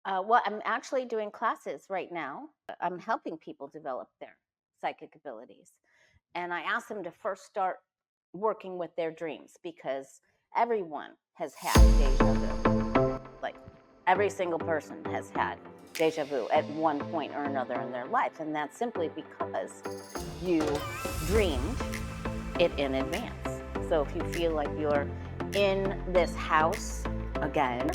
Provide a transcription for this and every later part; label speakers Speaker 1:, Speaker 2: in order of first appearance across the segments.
Speaker 1: Well, I'm actually doing classes right now. I'm helping people develop their psychic abilities. And I ask them to first start working with their dreams because everyone has had deja vu. Like every single person has had deja vu at one point or another in their life. And that's simply because you dreamed it in advance. So if you feel like you're in this house again,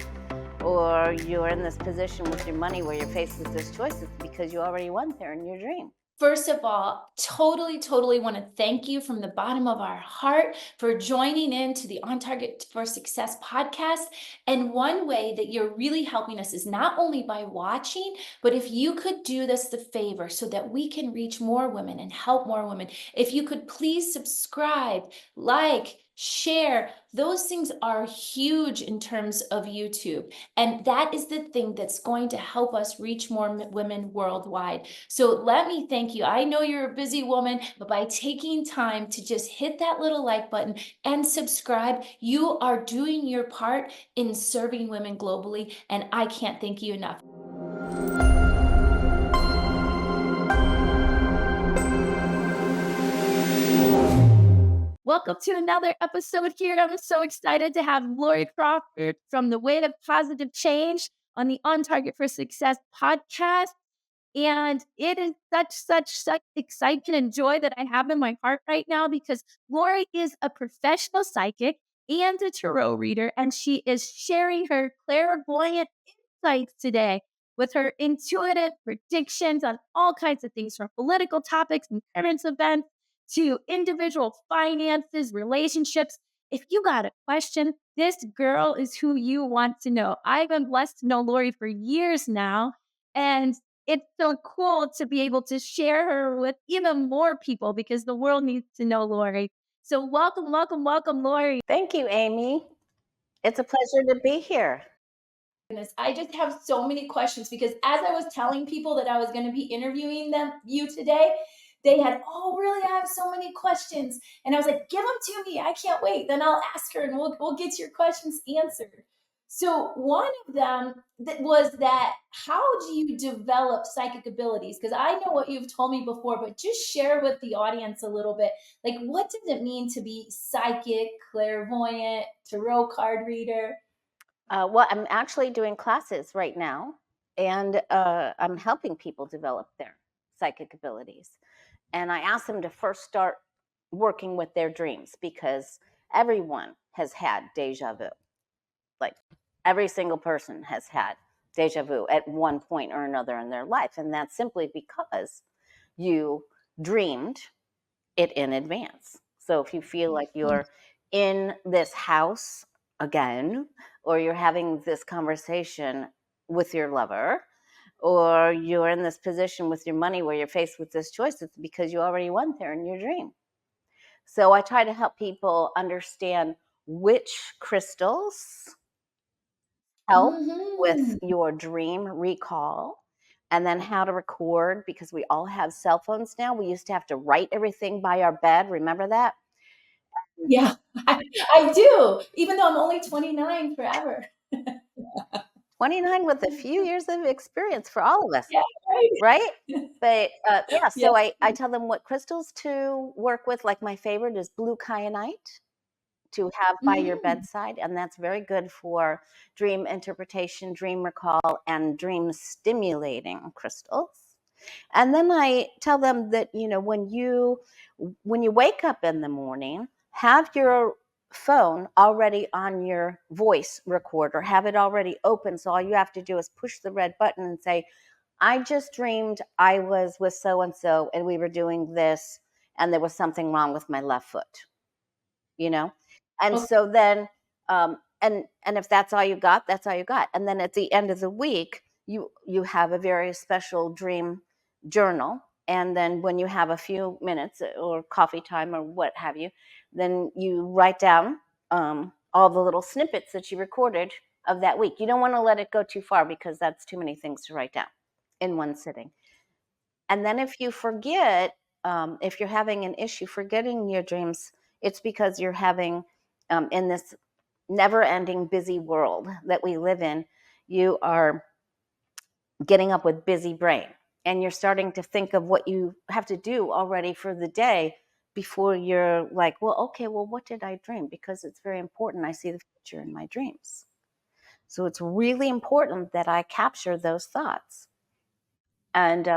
Speaker 1: or you're in this position with your money where you're faced with this choice, it's because you already went there in your dream.
Speaker 2: First of all, totally want to thank you from the bottom of our heart for joining in to the On Target for Success podcast. And one way that you're really helping us is not only by watching, but if you could do this the favor so that we can reach more women and help more women, if you could please subscribe, like, share, those things are huge in terms of YouTube. And that is the thing that's going to help us reach more women worldwide. So let me thank you. I know you're a busy woman, but by taking time to just hit that little like button and subscribe, you are doing your part in serving women globally. And I can't thank you enough. Welcome to another episode here. I'm so excited to have Lori Crawford from the Way to Positive Change on the On Target for Success podcast. And it is such excitement and joy that I have in my heart right now because Lori is a professional psychic and a tarot reader, and she is sharing her clairvoyant insights today with her intuitive predictions on all kinds of things from political topics and current events to individual finances, relationships. If you got a question, this girl is who you want to know. I've been blessed to know Lori for years now, and it's so cool to be able to share her with even more people because the world needs to know Lori. So welcome, Lori.
Speaker 1: Thank you, Amy. It's a pleasure to be here.
Speaker 2: Goodness, I just have so many questions because as I was telling people that I was going to be interviewing you today, they had, oh, really? I have so many questions. And I was like, give them to me. I can't wait. Then I'll ask her and we'll get your questions answered. So one of them was that how do you develop psychic abilities? Because I know what you've told me before, but just share with the audience a little bit. Like, what does it mean to be psychic, clairvoyant, tarot card reader?
Speaker 1: Well, I'm actually doing classes right now, and I'm helping people develop their psychic abilities. And I ask them to first start working with their dreams because everyone has had deja vu. Like every single person has had deja vu at one point or another in their life. And that's simply because you dreamed it in advance. So if you feel like you're in this house again, or you're having this conversation with your lover, or you're in this position with your money where you're faced with this choice, it's because you already went there in your dream. So I try to help people understand which crystals help with
Speaker 2: Mhm.
Speaker 1: your dream recall, and then how to record because we all have cell phones now. We used to have to write everything by our bed. Remember that?
Speaker 2: Yeah, I do, even though I'm only 29 forever.
Speaker 1: 29 with a few years of experience for all of us,
Speaker 2: Yeah,
Speaker 1: right?
Speaker 2: right.
Speaker 1: But yeah,
Speaker 2: Yeah.
Speaker 1: so I tell them what crystals to work with. Like my favorite is blue kyanite to have by your
Speaker 2: Mhm.
Speaker 1: bedside, and that's very good for dream interpretation, dream recall, and dream stimulating crystals. And then I tell them that, when you wake up in the morning, have your phone already on your voice recorder, have it already open. So all you have to do is push the red button and say, I just dreamed I was with so and so and we were doing this and there was something wrong with my left foot, you know? And
Speaker 2: Oh,
Speaker 1: so then and if that's all you got, that's all you got. And then at the end of the week, you have a very special dream journal. And then when you have a few minutes or coffee time or what have you, then you write down all the little snippets that you recorded of that week. You don't want to let it go too far because that's too many things to write down in one sitting. And then if you forget, if you're having an issue forgetting your dreams, it's because you're having, in this never ending busy world that we live in, you are getting up with busy brain, and you're starting to think of what you have to do already for the day before you're like, well, okay, well, what did I dream? Because it's very important. I see the future in my dreams. So it's really important that I capture those thoughts. And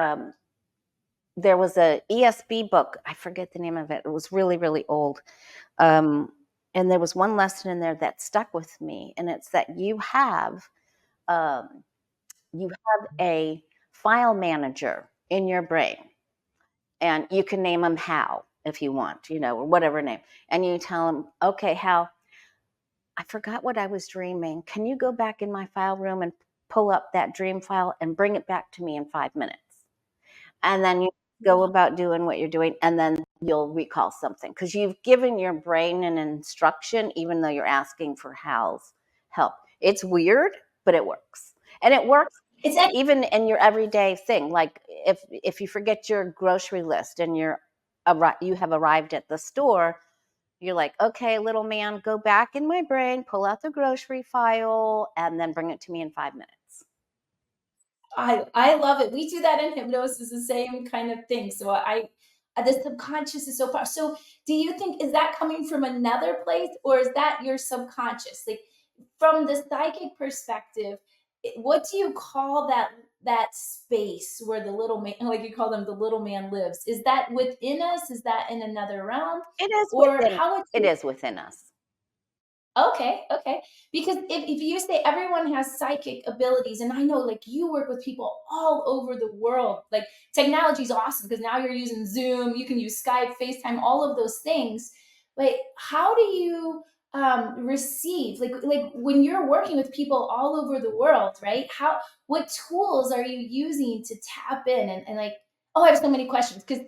Speaker 1: there was a ESB book. I forget the name of it. It was really, really old. Um, and there was one lesson in there that stuck with me, and it's that um, you have a file manager in your brain, and you can name them Hal if you want, or whatever name. And you tell them, okay, Hal, I forgot what I was dreaming. Can you go back in my file room and pull up that dream file and bring it back to me in 5 minutes? And then you go about doing what you're doing, and then you'll recall something because you've given your brain an instruction, even though you're asking for Hal's help. It's weird, but it works. And it works
Speaker 2: It's
Speaker 1: even in your everyday thing. Like if you forget your grocery list and you have arrived at the store, you're like, okay, little man, go back in my brain, pull out the grocery file, and then bring it to me in 5 minutes.
Speaker 2: I love it. We do that in hypnosis, the same kind of thing. So the subconscious is so far. So do you think, is that coming from another place, or is that your subconscious? Like, from the psychic perspective, what do you call that space where the little man, like you call them, the little man lives? Is that within us? Is that in another realm?
Speaker 1: It is
Speaker 2: Or
Speaker 1: within
Speaker 2: how would
Speaker 1: it
Speaker 2: you?
Speaker 1: is within us.
Speaker 2: Okay, okay. Because if you say everyone has psychic abilities, and I know like you work with people all over the world, like technology is awesome because now you're using Zoom, you can use Skype, FaceTime, all of those things. But how do you receive, like when you're working with people all over the world, right? What tools are you using to tap in and like, oh, I have so many questions because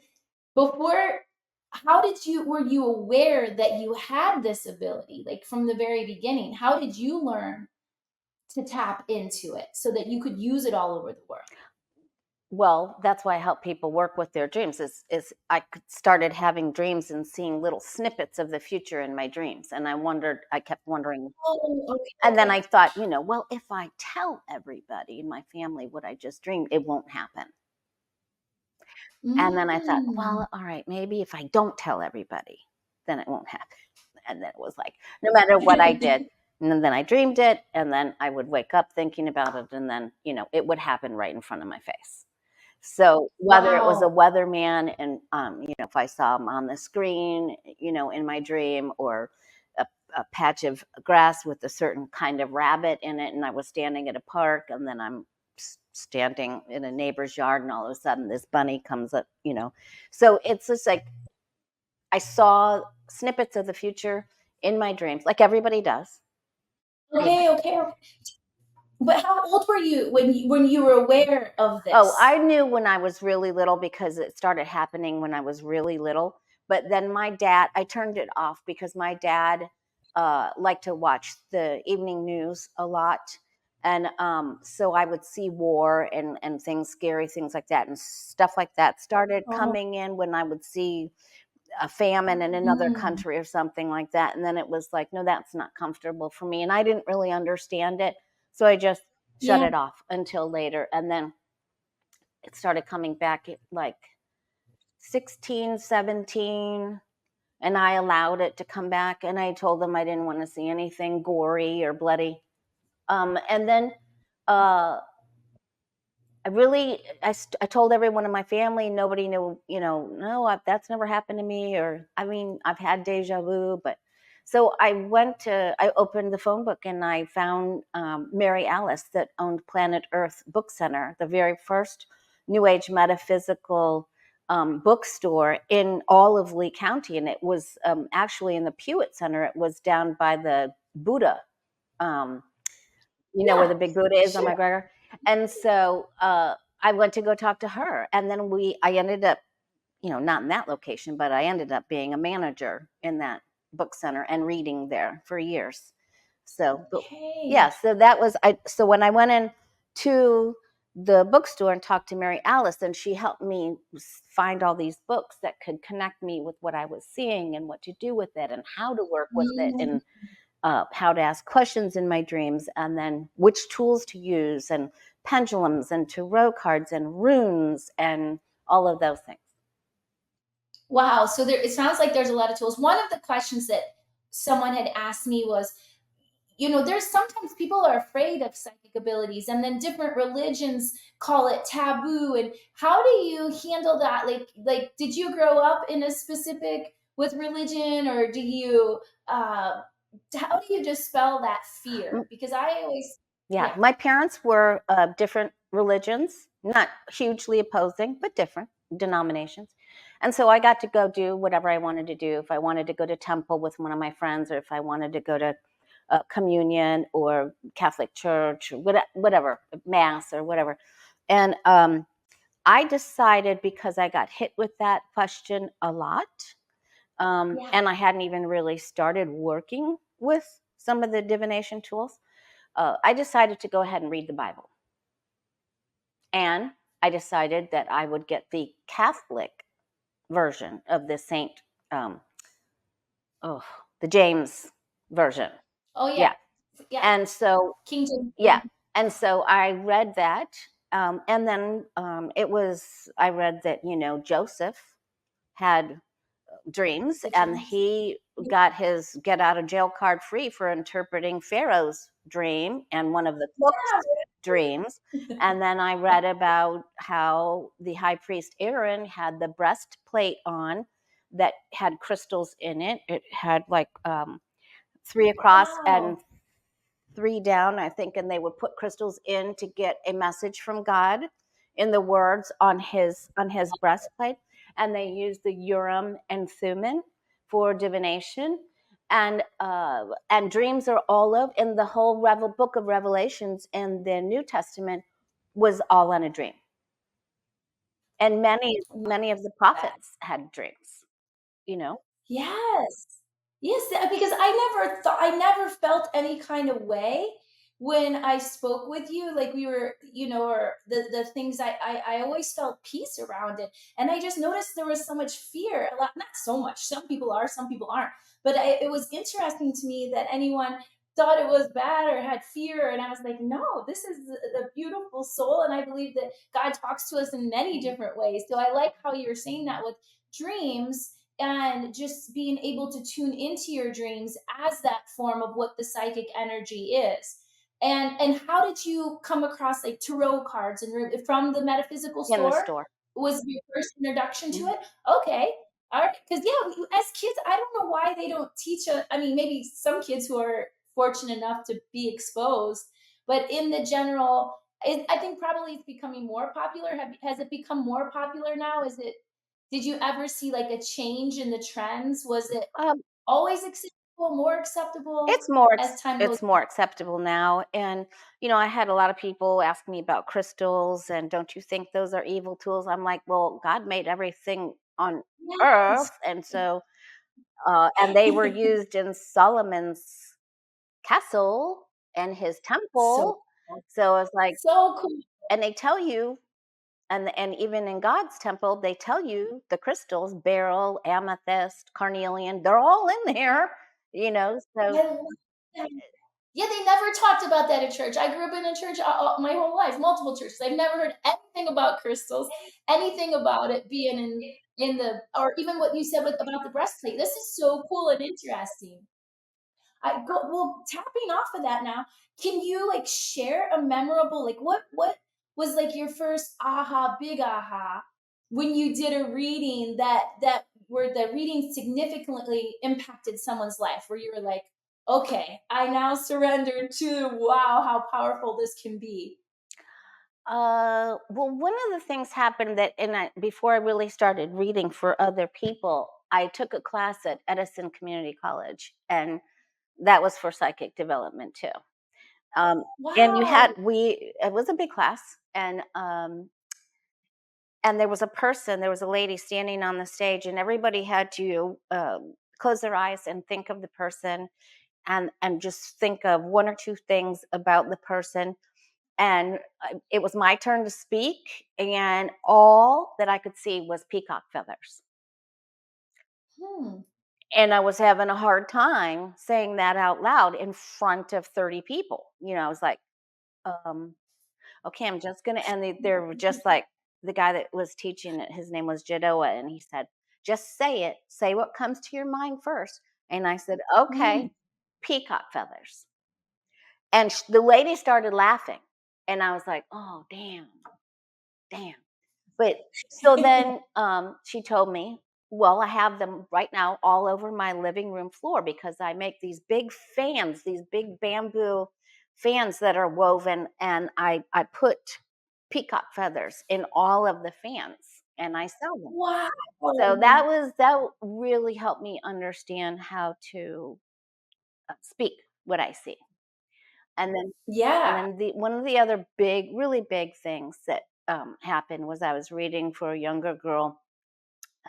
Speaker 2: before, how did you were you aware that you had this ability, like from the very beginning? How did you learn to tap into it so that you could use it all over the world?
Speaker 1: Well, that's why I help people work with their dreams. Is I started having dreams and seeing little snippets of the future in my dreams, and I kept wondering,
Speaker 2: Oh, okay,
Speaker 1: and then
Speaker 2: okay.
Speaker 1: I thought, well, if I tell everybody in my family what I just dreamed, it won't happen. And then I thought,
Speaker 2: Mm.
Speaker 1: well, all right, maybe if I don't tell everybody, then it won't happen. And then it was like, no matter what I did, and then I dreamed it, and then I would wake up thinking about it, and then, it would happen right in front of my face. So whether it was a
Speaker 2: Wow.
Speaker 1: weatherman and, if I saw him on the screen, in my dream, or a, a patch of grass with a certain kind of rabbit in it, and I was standing at a park, and then I'm standing in a neighbor's yard, and all of a sudden this bunny comes up. So it's just like I saw snippets of the future in my dreams, like everybody does.
Speaker 2: Okay, okay, okay. But how old were you when you were aware of
Speaker 1: Oh,
Speaker 2: this?
Speaker 1: I knew when I was really little because it started happening when I was really little. But then I turned it off because my dad liked to watch the evening news a lot. And so I would see war and things, scary things like that, and stuff like that started
Speaker 2: Oh,
Speaker 1: coming in when I would see a famine in another
Speaker 2: mm,
Speaker 1: country or something like that. And then it was like, no, that's not comfortable for me. And I didn't really understand it. So I just shut
Speaker 2: yeah.
Speaker 1: it off until later. And then it started coming back at like 16, 17, and I allowed it to come back, and I told them I didn't want to see anything gory or bloody. And then uh, I told everyone in my family. Nobody knew, no, that's never happened to me. Or, I mean, I've had deja vu, but so I opened the phone book and I found Mary Alice that owned Planet Earth Book Center, the very first New Age metaphysical bookstore in all of Lee County. And it was actually in the Pewitt Center. It was down by the Buddha. Um, where
Speaker 2: Yeah,
Speaker 1: the big Buddha is on
Speaker 2: sure.
Speaker 1: McGregor. And so I went to go talk to her. And then I ended up, not in that location, but I ended up being a manager in that book center and reading there for years. So, but yeah,
Speaker 2: Okay.
Speaker 1: so when I went in to the bookstore and talked to Mary Alice, and she helped me find all these books that could connect me with what I was seeing and what to do with it and how to work with it,
Speaker 2: Mm,
Speaker 1: and how to ask questions in my dreams, and then which tools to use, and pendulums and tarot cards and runes and all of those things.
Speaker 2: Wow. So there, it sounds like there's a lot of tools. One of the questions that someone had asked me was, there's sometimes people are afraid of psychic abilities, and then different religions call it taboo. And how do you handle that? Like, did you grow up in a specific with religion, or do you, how do you dispel that fear? Because I always,
Speaker 1: Yeah,
Speaker 2: yeah,
Speaker 1: my parents were different religions, not hugely opposing, but different denominations. And so I got to go do whatever I wanted to do. If I wanted to go to temple with one of my friends, or if I wanted to go to communion or Catholic church, or whatever, mass or whatever. And I decided, because I got hit with that question a lot,
Speaker 2: yeah.
Speaker 1: and I hadn't even really started working with some of the divination tools, I decided to go ahead and read the Bible. And I decided that I would get the Catholic version of the um, oh, the James version.
Speaker 2: Oh yeah,
Speaker 1: Yeah.
Speaker 2: yeah.
Speaker 1: And so,
Speaker 2: King James
Speaker 1: yeah.
Speaker 2: Version.
Speaker 1: And so I read that. And then I read that, Joseph had dreams,
Speaker 2: The
Speaker 1: and
Speaker 2: dreams.
Speaker 1: he got his get out of jail card free for interpreting Pharaoh's dream and one of the cook's dreams.
Speaker 2: Yeah.
Speaker 1: And then I read about how the high priest Aaron had the breastplate on that had crystals in it. It had like three across and
Speaker 2: Wow.
Speaker 1: three down, I think, and they would put crystals in to get a message from God in the words on his breastplate. And they used the Urim and Thummim for divination. And dreams are all of in the whole book of Revelations in the New Testament was all in a dream. And many of the prophets had dreams, you know.
Speaker 2: Yes. Yes, because I never felt any kind of way when I spoke with you. Like we were, or the things I always felt peace around it. And I just noticed there was so much fear. A lot, not so much. Some people are, some people aren't. But it was interesting to me that anyone thought it was bad or had fear. And I was like, no, this is a beautiful soul. And I believe that God talks to us in many different ways. So I like how you're saying that with dreams, and just being able to tune into your dreams as that form of what the psychic energy is. And how did you come across like tarot cards and from the metaphysical
Speaker 1: In the
Speaker 2: store?
Speaker 1: store.
Speaker 2: Was your first introduction to
Speaker 1: Mhm.
Speaker 2: it? Okay. All right. Because yeah, as kids, I don't know why they don't teach us. I mean, maybe some kids who are fortunate enough to be exposed, but in the general, I think probably it's becoming more popular. Has it become more popular now? Is it, did you ever see like a change in the trends? Was it
Speaker 1: um,
Speaker 2: always acceptable, more acceptable
Speaker 1: It's more
Speaker 2: as time goes
Speaker 1: it's more acceptable now. And I had a lot of people ask me about crystals, and don't you think those are evil tools? I'm like, well, God made everything on
Speaker 2: on?
Speaker 1: earth,
Speaker 2: Yes.
Speaker 1: and so and they were used in Solomon's castle and his
Speaker 2: So
Speaker 1: temple.
Speaker 2: cool.
Speaker 1: So it's like,
Speaker 2: So cool.
Speaker 1: and they tell you, and even in God's temple, they tell you the crystals, beryl, amethyst, carnelian, they're all in there. So
Speaker 2: I love that. Yeah, they never talked about that at church. I grew up in a church my whole life, multiple churches. I've never heard anything about crystals, anything about it being in the, or even what you said about the breastplate. This is so cool and interesting. I go well, tapping off of that now. Can you like share a memorable, like what was like your first aha, big aha when you did a reading that where the reading significantly impacted someone's life, where you were like, okay, I now surrender to, wow, how powerful this can be.
Speaker 1: well, one of the things happened that before I really started reading for other people, I took a class at Edison Community College, and that was for psychic development too. Um, and
Speaker 2: Wow.
Speaker 1: it was a big class, and there was a lady standing on the stage, and everybody had to close their eyes and think of the person, and just think of one or two things about the person. And it was my turn to speak, and all that I could see was peacock feathers.
Speaker 2: Hmm.
Speaker 1: And I was having a hard time saying that out loud in front of 30 people. I was like, um, okay, I'm just going to, and they're just like the guy that was teaching it, his name was Jadoa, and he said, just say it, say what comes to your mind first. And I said, okay,
Speaker 2: Mm.
Speaker 1: peacock feathers. And the lady started laughing. And I was like, oh, damn. But so then she told me, well, I have them right now all over my living room floor because I make these big fans, these big bamboo fans that are woven, and I put peacock feathers in all of the fans and I sell them.
Speaker 2: Wow.
Speaker 1: So that really helped me understand how to speak what I see. And then and
Speaker 2: Yeah.
Speaker 1: then the one of the other big, really big things that happened was I was reading for a younger girl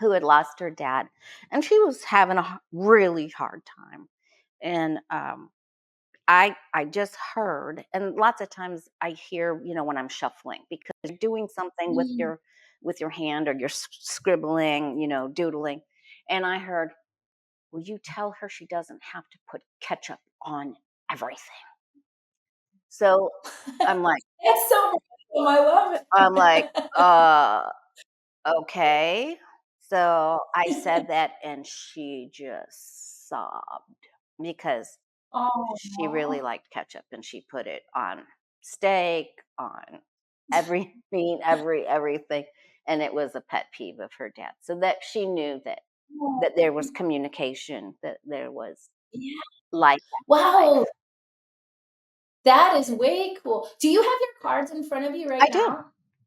Speaker 1: who had lost her dad, and she was having a really hard time. And I just heard, and lots of times I hear, when I'm shuffling because you're doing something
Speaker 2: Mm.
Speaker 1: with your hand or you're scribbling, doodling, and I heard, "Will you tell her she doesn't have to put ketchup on everything?" So I'm like,
Speaker 2: It's so random, I love
Speaker 1: I'm like,
Speaker 2: it.
Speaker 1: uh, okay. So I said that and she just sobbed because she really
Speaker 2: Aw.
Speaker 1: liked ketchup and she put it on steak, on every meat, everything. And it was a pet peeve of her dad. So that she knew that there was communication, that there was
Speaker 2: Yeah.
Speaker 1: life after
Speaker 2: Wow,
Speaker 1: life.
Speaker 2: that is way cool. Do you have your cards in front of you right
Speaker 1: I do.
Speaker 2: now?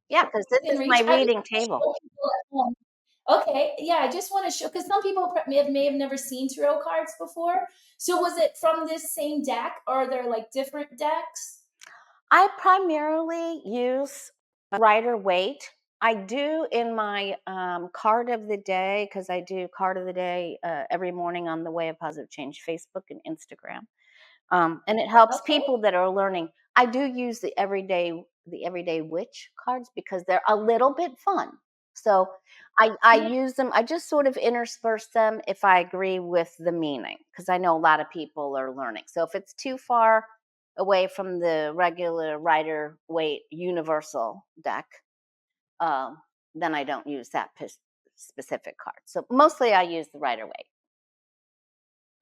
Speaker 1: Yeah, because this
Speaker 2: In
Speaker 1: is my
Speaker 2: reach? I just
Speaker 1: reading
Speaker 2: wanna
Speaker 1: table.
Speaker 2: show people at home. Okay, yeah, I just wanna show because some people may have never seen tarot cards before. So was it from this same deck, or are there, like, different decks?
Speaker 1: I primarily use Rider Waite. I do in my card of the day because I do card of the day every morning on the Way of Positive Change Facebook and Instagram. And it helps
Speaker 2: Okay.
Speaker 1: people that are learning. I do use the everyday witch cards because they're a little bit fun. So I
Speaker 2: Yeah.
Speaker 1: use them. I just sort of intersperse them if I agree with the meaning because I know a lot of people are learning. So if it's too far away from the regular Rider Waite Universal deck, um, then I don't use that specific card. So mostly I use the Rider Waite.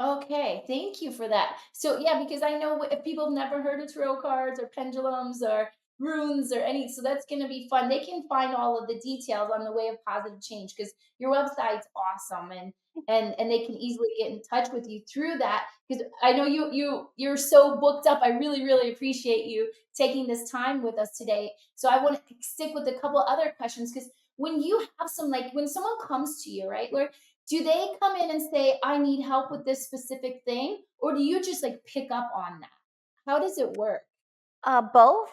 Speaker 2: Okay, thank you for that. So yeah, because I know if people have never heard of tarot cards or pendulums or runes or any, so that's going to be fun. They can find all of the details on the Way of Positive Change because your website's awesome, and they can easily get in touch with you through that. Because I know you're so booked up. I really appreciate you taking this time with us today. So I want to stick with a couple other questions because when you have some, like when someone comes to you, right, Lord, do they come in and say, I need help with this specific thing? Or do you just like pick up on that? How does it work?
Speaker 1: Both.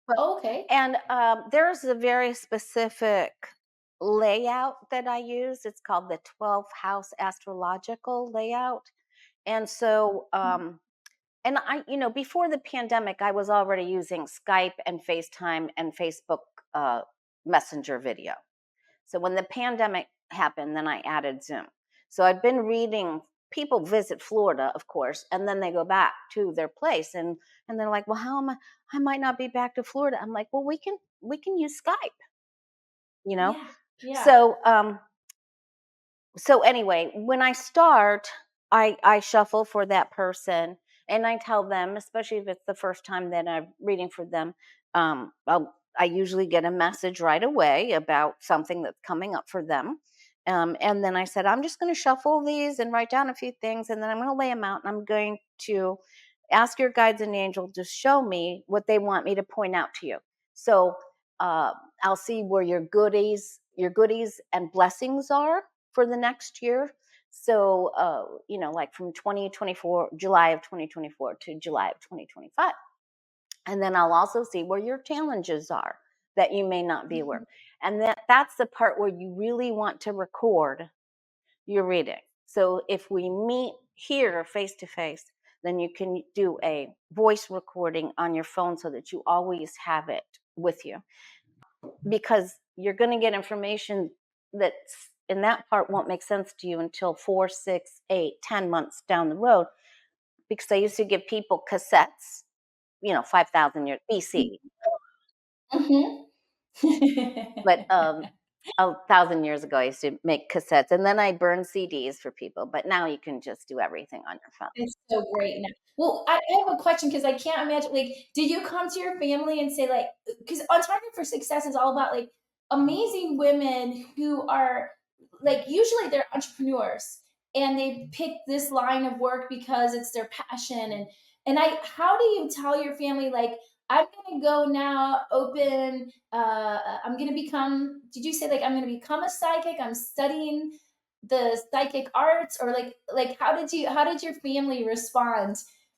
Speaker 1: But
Speaker 2: Oh, okay.
Speaker 1: and there's a very specific layout that I use. It's called the 12 house astrological layout. And so and before the pandemic, I was already using Skype and FaceTime and Facebook uh, Messenger video. So when the pandemic happened, then I added Zoom. So I've been reading. People visit Florida, of course, and then they go back to their place, and they're like, "Well, how am I? I might not be back to Florida." I'm like, "Well, we can use Skype, you know."
Speaker 2: Yeah. Yeah.
Speaker 1: So anyway, when I start, I shuffle for that person, and I tell them, especially if it's the first time that I'm reading for them, I usually get a message right away about something that's coming up for them. And then I said, I'm just going to shuffle these and write down a few things, and then I'm going to lay them out, and I'm going to ask your guides and angels to show me what they want me to point out to you. So uh, I'll see where your goodies and blessings are for the next year. So, like from 2024, July of 2024 to July of 2025. And then I'll also see where your challenges are that you may not be aware.
Speaker 2: Mhm.
Speaker 1: And that's the part where you really want to record your reading. So if we meet here face to face, then you can do a voice recording on your phone so that you always have it with you because you're going to get information that's in that part won't make sense to you until 4, 6, 8, 10 months down the road. Because I used to give people cassettes 5,000 years BC.
Speaker 2: Mhm.
Speaker 1: But, 1,000 years ago, I used to make cassettes, and then I burned CDs for people, but now you can just do everything on your phone.
Speaker 2: It's so great now. Well, I have a question because I can't imagine, like, did you come to your family and say, like, because On Target for Success is all about like amazing women who are like usually they're entrepreneurs and they pick this line of work because it's their passion and I how do you tell your family like I'm gonna go now open I'm gonna become did you say like I'm gonna become a psychic? I'm studying the psychic arts or like how did your family respond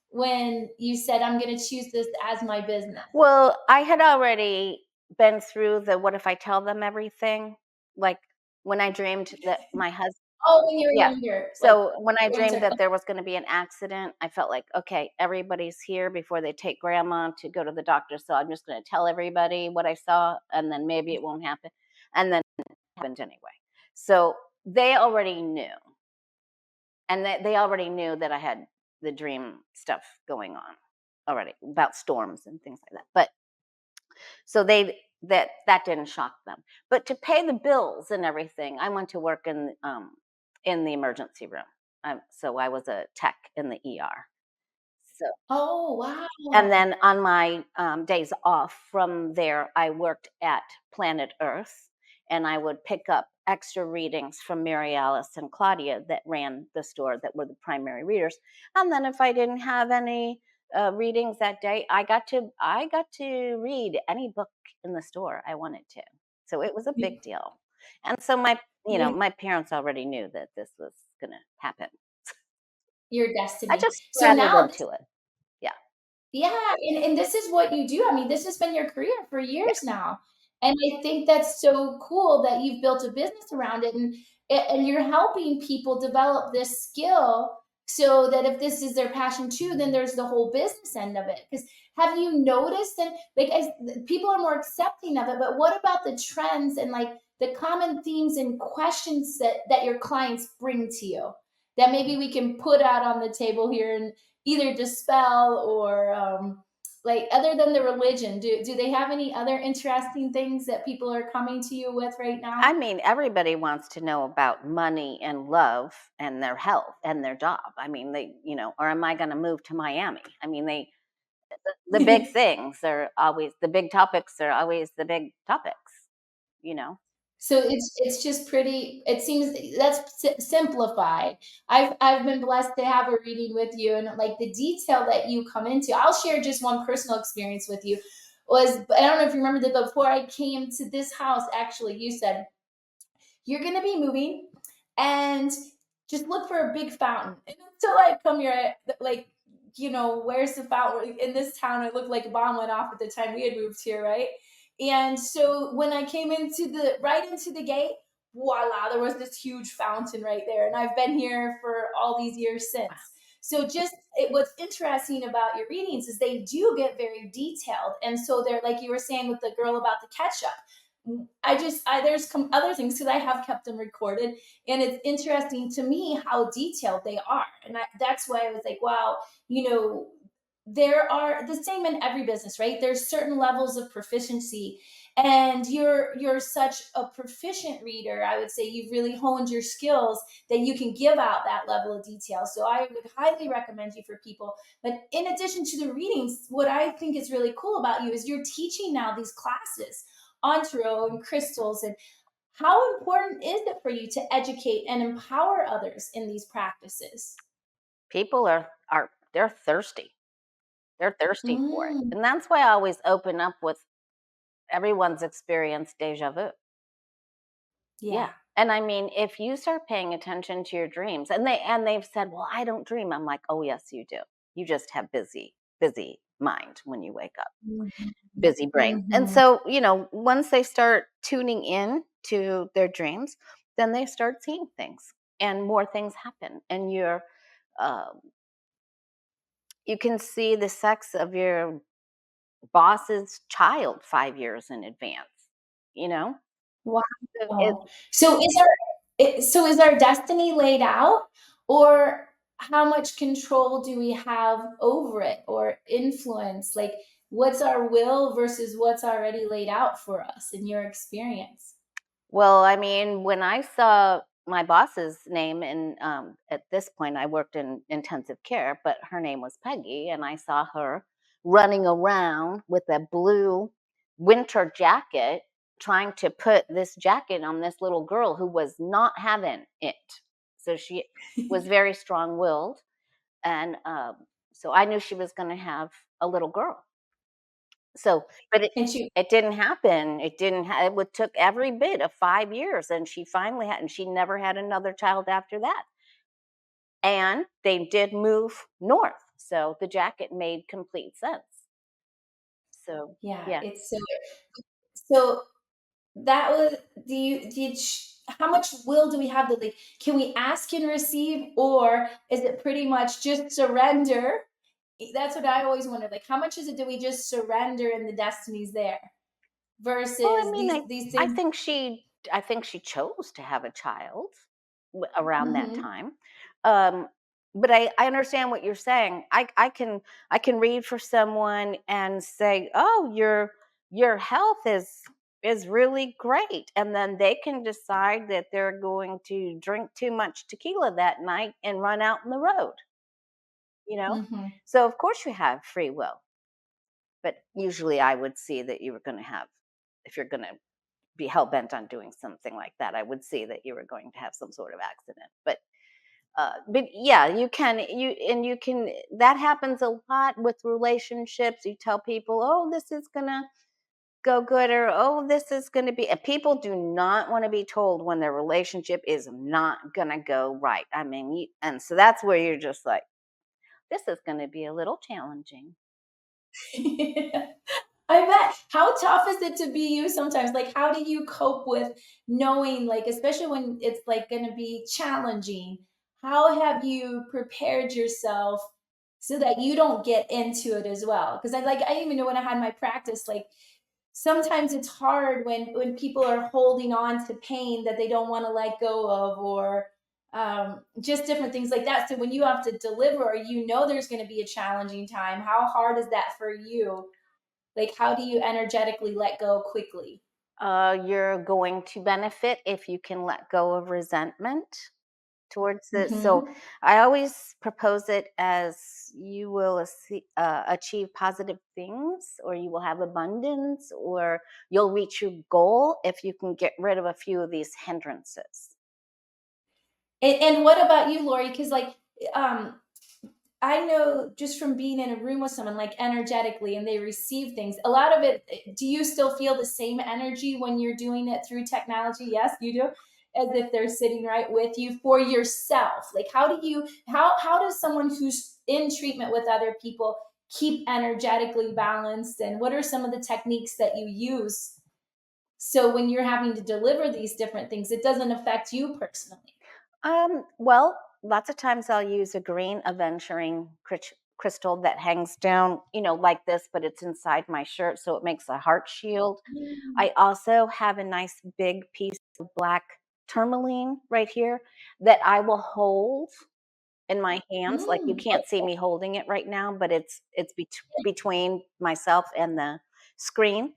Speaker 2: when you said I'm going to choose this as my business?
Speaker 1: Well, I had already been through the what if I tell them everything? Like, when I dreamed that my husband.
Speaker 2: Oh, when you were
Speaker 1: Yeah.
Speaker 2: younger, like
Speaker 1: So, when I
Speaker 2: going
Speaker 1: dreamed
Speaker 2: to
Speaker 1: that there was gonna be an accident, I felt like, "Okay, everybody's here before they take grandma to go to the doctor, so I'm just gonna tell everybody what I saw, and then maybe it won't happen." And then it happened anyway. So, they already knew, and they already knew that I had the dream stuff going on already about storms and things like that. But so that didn't shock them. But to pay the bills and everything, I went to work in the emergency room. So I was a tech in the ER. So
Speaker 2: Oh,
Speaker 1: and
Speaker 2: wow.
Speaker 1: then on my days off from there, I worked at Planet Earth, and I would pick up extra readings from Mary Alice and Claudia that ran the store that were the primary readers. And then if I didn't have any readings that day, I got to read any book in the store I wanted to. So it was a
Speaker 2: You,
Speaker 1: big deal. And so my
Speaker 2: you
Speaker 1: my parents already knew that this was going to happen.
Speaker 2: your
Speaker 1: I
Speaker 2: destiny.
Speaker 1: just
Speaker 2: So
Speaker 1: straddled
Speaker 2: now
Speaker 1: into it. Yeah.
Speaker 2: yeah, and this is what you do. I mean, this has been your career for
Speaker 1: Yeah.
Speaker 2: years now. And I think that's so cool that you've built a business around it and you're helping people develop this skill so that if this is their passion too, then there's the whole business end of it. Because have you noticed that like people are more accepting of it, but what about the trends and like the common themes and questions that your clients bring to you that maybe we can put out on the table here and either dispel or like other than the religion do they have any other interesting things that people are coming to you with right now?
Speaker 1: I mean, everybody wants to know about money and love and their health and their job. I mean, or am I going to move to Miami? I mean, the big things are always the big topics are always the big topics, you know.
Speaker 2: So it's just pretty it seems that's simplified. I've been blessed to have a reading with you and like the detail that you come into. I'll share just one personal experience with you was I don't know if you remember that before I came to this house actually you said you're going to be moving and just look for a big fountain. And until I come here, like, where's the fountain? In this town, it looked like a bomb went off at the time we had moved here, right? And so when I came right into the gate, voila, there was this huge fountain right there. And I've been here for all these years since. So what's interesting about your readings is they do get very detailed. And so they're like you were saying with the girl about the ketchup there's other things because I have kept them recorded, and it's interesting to me how detailed they are, and that's why I was like, wow, you know, there are the same in every business, right? There's certain levels of proficiency, and you're such a proficient reader. I would say you've really honed your skills that you can give out that level of detail. So I would highly recommend you for people. But in addition to the readings, what I think is really cool about you is you're teaching now these classes on tarot and crystals and how important is it for you to educate and empower others in these practices?
Speaker 1: People are they're thirsty. They're thirsty for it,
Speaker 2: Mm,
Speaker 1: and that's why I always open up with everyone's experienced deja vu.
Speaker 2: yeah.
Speaker 1: Yeah. And I mean, if you start paying attention to your dreams, they've said, "Well, I don't dream." I'm like, "Oh, yes, you do. You just have busy mind when you wake up,
Speaker 2: Mhm.
Speaker 1: busy brain." And
Speaker 2: Mhm.
Speaker 1: so, once they start tuning in to their dreams, then they start seeing things, and more things happen, and um, you can see the sex of your boss's child 5 years in advance. You know, so
Speaker 2: Wow. So is our destiny laid out or how much control do we have over it or influence? Like, what's our will versus what's already laid out for us in your experience?
Speaker 1: Well, I mean, when I saw my boss's name, and at this point, I worked in intensive care, but her name was Peggy, and I saw her running around with a blue winter jacket, trying to put this jacket on this little girl who was not having it. So she was very strong willed. And so I knew she was going to have a little girl. So, but
Speaker 2: And she
Speaker 1: it didn't happen. It didn't. It would took every bit of 5 years, and she finally had, and she never had another child after that. And they did move north, so the jacket made complete sense. So,
Speaker 2: Yeah,
Speaker 1: yeah.
Speaker 2: it's so that was do you did sh how much will do we have that, like, can we ask and receive, or is it pretty much just surrender? That's what I always wonder, like, how much is it do we just surrender and the destiny's there
Speaker 1: Well, I
Speaker 2: versus
Speaker 1: mean,
Speaker 2: these
Speaker 1: I
Speaker 2: things.
Speaker 1: think she chose to have a child around that
Speaker 2: Mhm,
Speaker 1: time. Um, but I understand what you're saying. I can read for someone and say, "Oh, your health is really great," and then they can decide that they're going to drink too much tequila that night and run out in the road. You know,
Speaker 2: mhm.
Speaker 1: so of course you have free will. But usually, I would see that you were going to have, if you're going to be hell bent on doing something like that, I would see that you were going to have some sort of accident. But yeah, you can. That happens a lot with relationships. You tell people, "Oh, this is gonna go good," or "Oh, this is gonna be." And people do not want to be told when their relationship is not gonna go right. I mean, and so that's where you're just like, "This is gonna be a little challenging."
Speaker 2: I bet. How tough is it to be you sometimes? Like, how do you cope with knowing, like, especially when it's like going to be challenging? How have you prepared yourself so that you don't get into it as well? Because I even know when I had my practice, like, sometimes it's hard when people are holding on to pain that they don't want to let go of, or just different things like that. So when you have to deliver, or you know there's going to be a challenging time, how hard is that for you? Like, how do you energetically let go quickly?
Speaker 1: You're going to benefit if you can let go of resentment towards it. So
Speaker 2: Mhm.
Speaker 1: I always propose it as you will achieve positive things, or you will have abundance, or you'll reach your goal if you can get rid of a few of these hindrances.
Speaker 2: And what about you, Lori? Because, like, um, I know just from being in a room with someone, like, energetically, and they receive things. A lot of it. Do you still feel the same energy when you're doing it through technology? Yes, you do, as if they're sitting right with you for yourself. Like, how does someone who's in treatment with other people keep energetically balanced? And what are some of the techniques that you use so when you're having to deliver these different things, it doesn't affect you personally?
Speaker 1: Well, lots of times I'll use a green aventuring crystal that hangs down, like this, but it's inside my shirt, so it makes a heart shield.
Speaker 2: Mm.
Speaker 1: I also have a nice big piece of black tourmaline right here that I will hold in my hands. Like, you
Speaker 2: Mm.
Speaker 1: can't see me holding it right now, but it's between myself and the screen.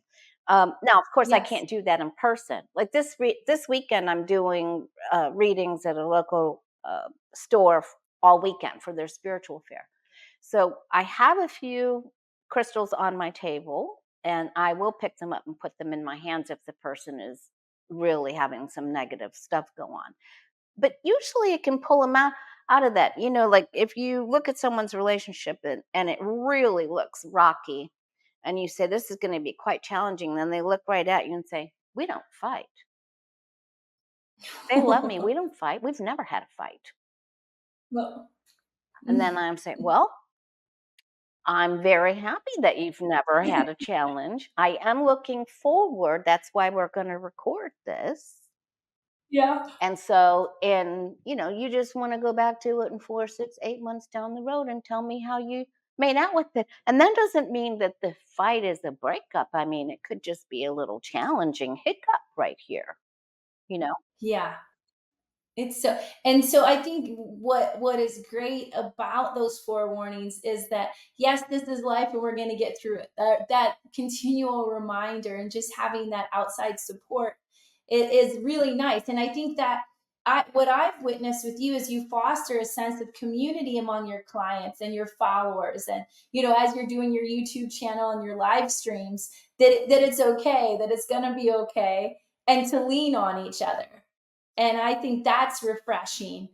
Speaker 1: Now, of course, I
Speaker 2: Yes.
Speaker 1: can't do that in person. Like this weekend, I'm doing readings at a local store all weekend for their spiritual fair. So I have a few crystals on my table, and I will pick them up and put them in my hands if the person is really having some negative stuff go on. But usually it can pull them out of that. Like, if you look at someone's relationship, and it really looks rocky, and you say this is going to be quite challenging, then they look right at you and say, "We don't fight. They love me. We don't fight. We've never had a fight."
Speaker 2: Well,
Speaker 1: And then I'm saying, "Well, I'm very happy that you've never had a challenge. I am looking forward. That's why we're going to record this.
Speaker 2: yeah.
Speaker 1: And so, you just want to go back to it in 4, 6, 8 months down the road and tell me how you made out with it." And that doesn't mean that the fight is a breakup. I mean, it could just be a little challenging hiccup right here, you know?
Speaker 2: Yeah. It's so, and so I think what is great about those forewarnings is that yes, this is life and we're going to get through it. That continual reminder and just having that outside support is really nice. And I think that what I've witnessed with you is you foster a sense of community among your clients and your followers, and as you're doing your YouTube channel and your live streams, that it's okay, that it's going to be okay, and to lean on each other. And I think that's refreshing.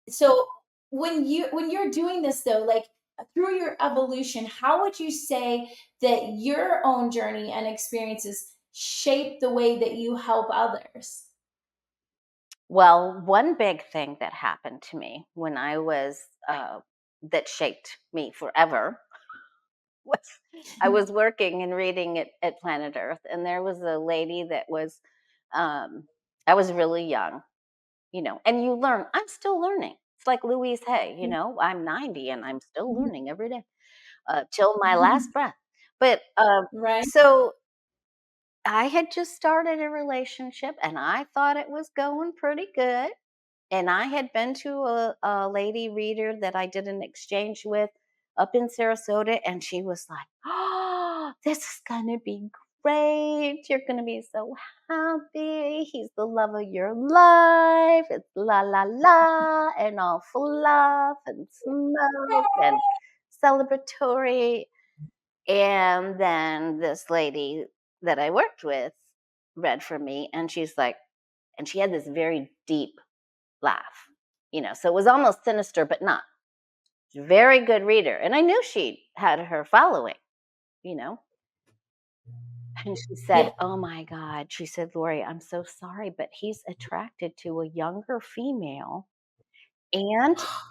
Speaker 2: So when you're doing this though, like through your evolution, how would you say that your own journey and experiences shape the way that you help others?
Speaker 1: Well, one big thing that happened to me when I was that shaped me forever was I was working and reading at Planet Earth, and there was a lady that was, um, I was really young, and you learn. I'm still learning. It's like Louise Hay, I'm 90 and I'm still learning every day till my last breath. But
Speaker 2: Right?
Speaker 1: so I had just started a relationship and I thought it was going pretty good. And I had been to a lady reader that I did an exchange with up in Sarasota, and she was like, "Oh, this is gonna be great. You're gonna be so happy. He's the love of your life. It's la la la, and all fluff and smoke and celebratory." And then this lady that I worked with read for me, and she's like, and she had this very deep laugh, so it was almost sinister, but not. Very good reader. And I knew she had her following, you know. And she
Speaker 2: Yeah.
Speaker 1: said, "Oh my God." She said, "Lori, I'm so sorry, but he's attracted to a younger female.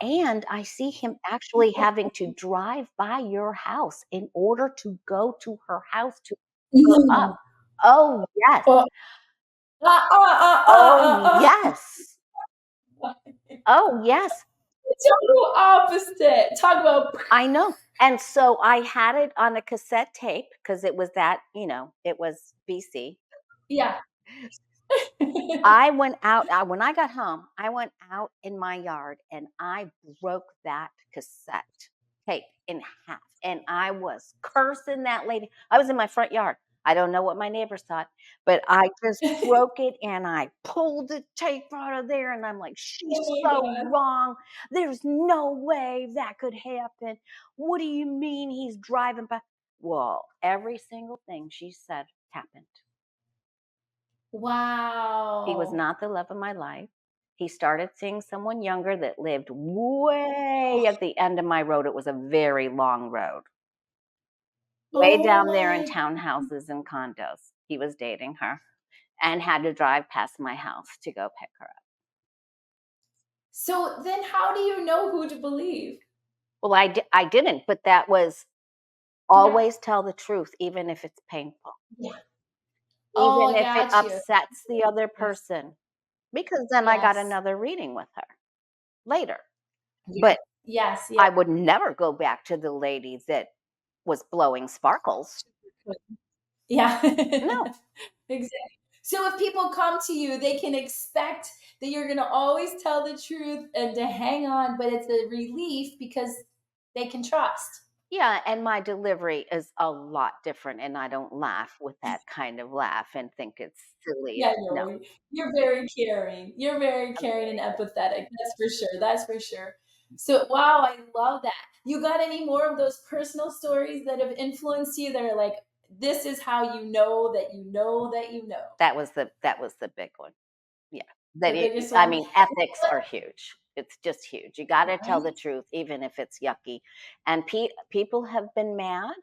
Speaker 1: And I see him actually having to drive by your house in order to go to her house to pick her up."
Speaker 2: No.
Speaker 1: Oh, yes.
Speaker 2: Oh,
Speaker 1: Oh, yes. Oh, yes.
Speaker 2: total opposite. Talk about
Speaker 1: I know. And so I had it on a cassette tape because it was it was BC.
Speaker 2: yeah.
Speaker 1: I went out when I got home, I went out in my yard and I broke that cassette tape in half, and I was cursing that lady. I was in my front yard. I don't know what my neighbors thought, but I just broke it and I pulled the tape out of there, and I'm like, "She's
Speaker 2: Oh my
Speaker 1: so
Speaker 2: god.
Speaker 1: wrong. There's no way that could happen. What do you mean he's driving by?" Well, every single thing she said happened. He was
Speaker 2: Wow.
Speaker 1: not the love of my life. He started seeing someone younger that lived way at the end of my road. It was a very long road, way
Speaker 2: Oh
Speaker 1: down there in
Speaker 2: my.
Speaker 1: townhouses and condos. He was dating her and had to drive past my house to go pick her up.
Speaker 2: So then how do you know who to believe?
Speaker 1: Well, I didn't, but that was
Speaker 2: Yeah.
Speaker 1: always tell the truth, even if it's painful,
Speaker 2: Yeah. Oh,
Speaker 1: even
Speaker 2: I
Speaker 1: if it
Speaker 2: got you.
Speaker 1: upsets the other
Speaker 2: Yes.
Speaker 1: person, because then I got
Speaker 2: Yes.
Speaker 1: another reading with her later.
Speaker 2: Yes.
Speaker 1: But
Speaker 2: Yes. Yes.
Speaker 1: I would never go back to the lady that was blowing sparkles.
Speaker 2: Yeah.
Speaker 1: No,
Speaker 2: Exactly. So if people come to you, they can expect that you're going to always tell the truth and to hang on, but it's a relief because they can trust.
Speaker 1: yeah, and my delivery is a lot different, and I don't laugh with that kind of laugh and think it's silly.
Speaker 2: Yeah,
Speaker 1: No,
Speaker 2: no, you're very caring. You're very
Speaker 1: I'm
Speaker 2: caring and
Speaker 1: very good.
Speaker 2: empathetic. That's for sure. That's for sure. So, wow, I love that. You got any more of those personal stories that have influenced you that are like, this is how you know that you know that you know?
Speaker 1: That was the big one. Yeah,
Speaker 2: The
Speaker 1: that
Speaker 2: biggest
Speaker 1: I
Speaker 2: one?
Speaker 1: mean, ethics are huge. It's just huge. You got to tell the
Speaker 2: Right?
Speaker 1: truth, even if it's yucky. And people have been mad.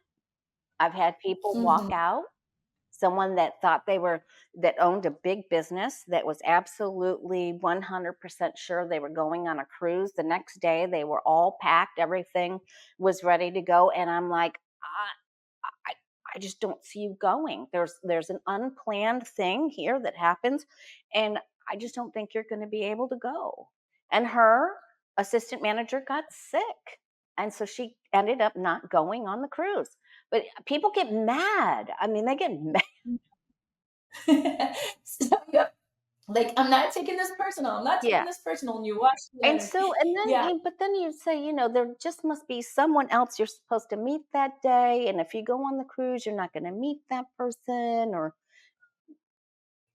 Speaker 1: I've had people walk
Speaker 2: Mhm.
Speaker 1: out. Someone that thought that owned a big business that was absolutely 100% sure they were going on a cruise. The next day, they were all packed, everything was ready to go. And I'm like, I, I just don't see you going. There's an unplanned thing here that happens, and I just don't think you're going to be able to go. And her assistant manager got sick. And so she ended up not going on the cruise. But people get mad. I mean, they get mad.
Speaker 2: So, yeah. Like, I'm not taking this personal. I'm not taking
Speaker 1: Yeah.
Speaker 2: this personal. And you watch
Speaker 1: And
Speaker 2: them.
Speaker 1: so, and then
Speaker 2: Yeah,
Speaker 1: you, but then you say, there just must be someone else you're supposed to meet that day. And if you go on the cruise, you're not going to meet that person. Or,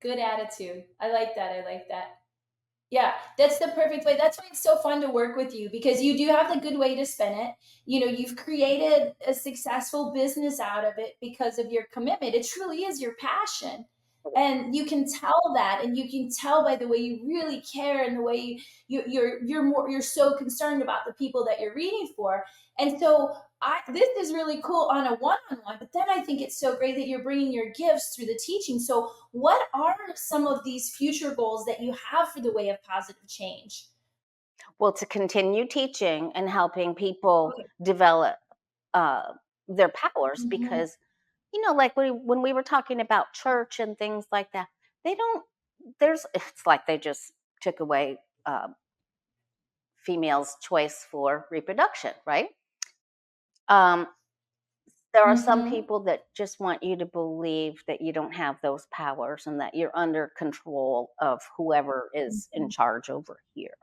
Speaker 2: good attitude. I like that. I like that. Yeah, that's the perfect way. That's why it's so fun to work with you because you do have the good way to spin it. You've created a successful business out of it because of your commitment. It truly is your passion. And you can tell that, and you can tell by the way you really care and the way you're so concerned about the people that you're reading for. And so this is really cool on a one-on-one, but then I think it's so great that you're bringing your gifts through the teaching. So what are some of these future goals that you have for the way of positive change?
Speaker 1: well, to continue teaching and helping people
Speaker 2: Okay.
Speaker 1: develop uh, their powers,
Speaker 2: Mhm.
Speaker 1: because, like when we were talking about church and things like that, they don't, it's like they just took away females' choice for reproduction, right? Um, there are some
Speaker 2: Mhm.
Speaker 1: people that just want you to believe that you don't have those powers and that you're under control of whoever is in
Speaker 2: Mhm.
Speaker 1: charge over here.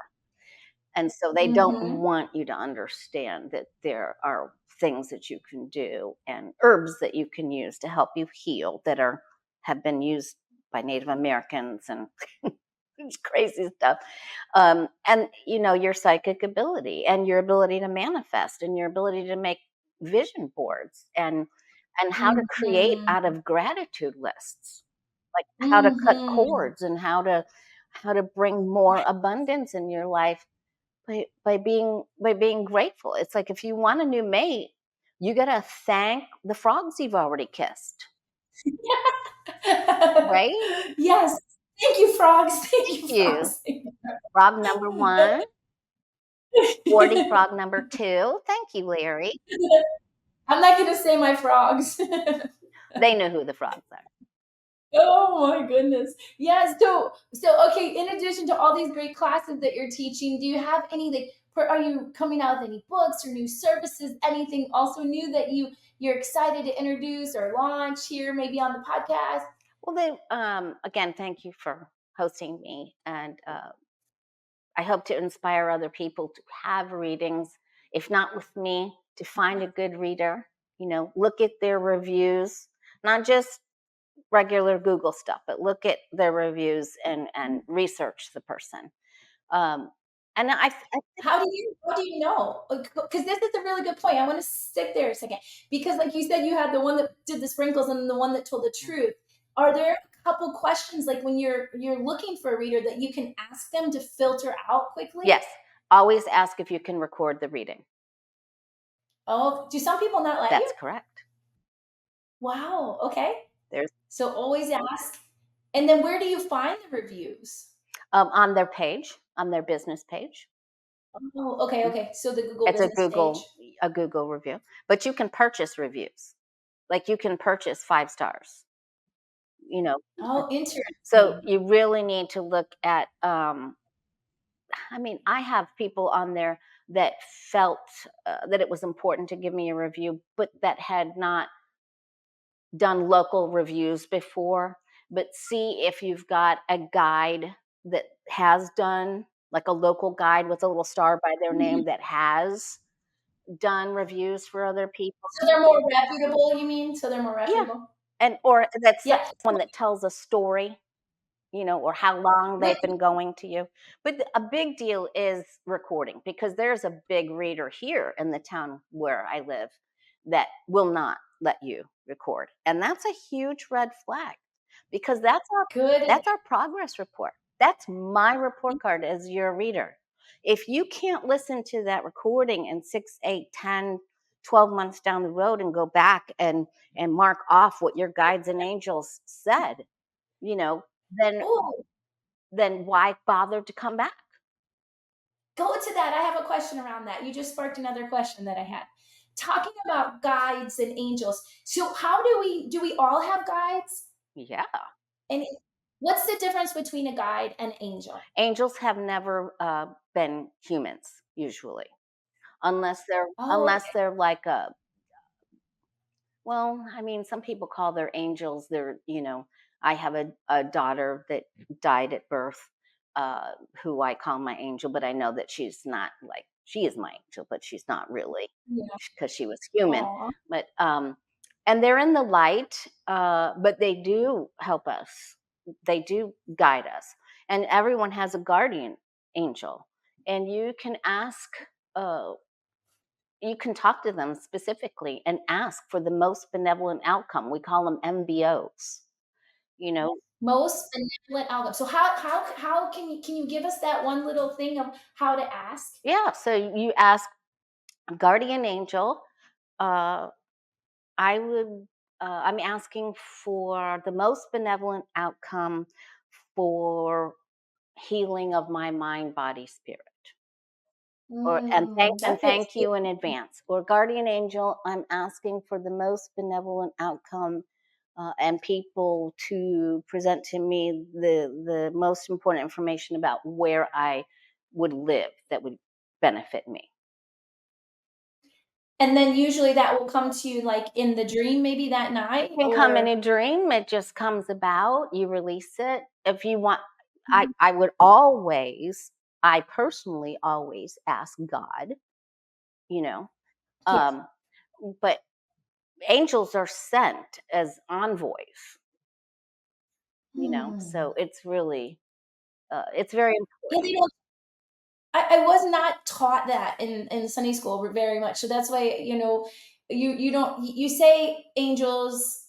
Speaker 1: And so they don't
Speaker 2: Mhm.
Speaker 1: want you to understand that there are things that you can do and herbs that you can use to help you heal that have been used by Native Americans and it's crazy stuff. And your psychic ability and your ability to manifest and your ability to make vision boards and how to create
Speaker 2: Mhm.
Speaker 1: out of gratitude lists, like how to cut
Speaker 2: Mhm.
Speaker 1: cords and how to bring more abundance in your life by being grateful. It's like if you want a new mate, you gotta thank the frogs you've already kissed, right?
Speaker 2: Yes. Thank you, frogs. Thank
Speaker 1: Thank
Speaker 2: you,
Speaker 1: you.
Speaker 2: frogs. Thank
Speaker 1: Frog number one, sporty
Speaker 2: you.
Speaker 1: frog number two. Thank you, Larry.
Speaker 2: I'm not gonna say my frogs.
Speaker 1: They know who the frogs are.
Speaker 2: Oh my goodness. Yeah, so okay, in addition to all these great classes that you're teaching, do you have any are you coming out with any books or new services, anything also new that you're excited to introduce or launch here maybe on the podcast?
Speaker 1: Well, again, thank you for hosting me, and I hope to inspire other people to have readings, if not with me, to find a good reader. Look at their reviews, not just regular Google stuff, but look at their reviews and research the person. Um, and I
Speaker 2: How do you know? Because this is a really good point. I want to stick there a second because, like you said, you had the one that did the sprinkles and the one that told the truth. Are there a couple questions like when you're looking for a reader that you can ask them to filter out quickly?
Speaker 1: yes, always ask if you can record the reading.
Speaker 2: Oh, do some people not let you?
Speaker 1: That's correct.
Speaker 2: Wow. Okay.
Speaker 1: There's
Speaker 2: So always ask. And then where do you find the reviews?
Speaker 1: on their page, on their business page.
Speaker 2: Oh, okay,
Speaker 1: Mhm.
Speaker 2: okay. So the Google
Speaker 1: It's
Speaker 2: business page.
Speaker 1: A Google review, but you can purchase reviews. Like you can purchase 5 stars. You know,
Speaker 2: Oh,
Speaker 1: so
Speaker 2: interesting.
Speaker 1: you really need to look at. I mean, I have people on there that felt that it was important to give me a review, but that had not done local reviews before. But see if you've got a guide that has done, like a local guide with a little star by their name
Speaker 2: Mhm.
Speaker 1: that has done reviews for other people.
Speaker 2: So they're more reputable, you mean? So they're more
Speaker 1: Yeah,
Speaker 2: reputable?
Speaker 1: and or that's
Speaker 2: Yeah.
Speaker 1: someone that tells a story, or how long
Speaker 2: Right.
Speaker 1: they've been going to you. But a big deal is recording because there's a big reader here in the town where I live that will not let you record. And that's a huge red flag because
Speaker 2: Good.
Speaker 1: that's our progress report. That's my report card as your reader. If you can't listen to that recording in 6, 8, 10, 12 months down the road and go back and mark off what your guides and angels said, you know, then
Speaker 2: Oh,
Speaker 1: why bother to come back?
Speaker 2: go to that. I have a question around that. You just sparked another question that I had. Talking about guides and angels. So how do we all have guides?
Speaker 1: Yeah.
Speaker 2: And what's the difference between a guide and angel?
Speaker 1: Angels have never been humans usually, unless they're
Speaker 2: Oh,
Speaker 1: unless they're like a well, I mean, some people call their angels their, I have a daughter that died at birth, uh, who I call my angel, but I know that she's not like she is my angel, but she's not really
Speaker 2: Yeah.
Speaker 1: because she was human.
Speaker 2: Aw.
Speaker 1: But and they're in the light, but they do help us. They do guide us, and everyone has a guardian angel, and you can ask. You can talk to them specifically and ask for the most benevolent outcome. We call them MBOs. You know,
Speaker 2: Most benevolent outcome. So how can you give us that one little thing of how to ask?
Speaker 1: yeah. So you ask guardian angel. Uh, I would. I'm asking for the most benevolent outcome for healing of my mind, body, spirit. Or and
Speaker 2: That hits
Speaker 1: thank
Speaker 2: deep.
Speaker 1: you in advance. Or guardian angel, I'm asking for the most benevolent outcome, and people to present to me the most important information about where I would live that would benefit me.
Speaker 2: And then usually that will come to you, like, in the dream maybe that
Speaker 1: It
Speaker 2: night
Speaker 1: can come in
Speaker 2: or
Speaker 1: a dream. It just comes about. You release it. If you want,
Speaker 2: Mhm.
Speaker 1: I would always, I personally always ask God. You know,
Speaker 2: Yes.
Speaker 1: um, but angels are sent as envoys,
Speaker 2: Hmm.
Speaker 1: so it's really it's very
Speaker 2: Yeah,
Speaker 1: important.
Speaker 2: they don't I was not taught that in Sunday school very much. So that's why, you don't you say angels,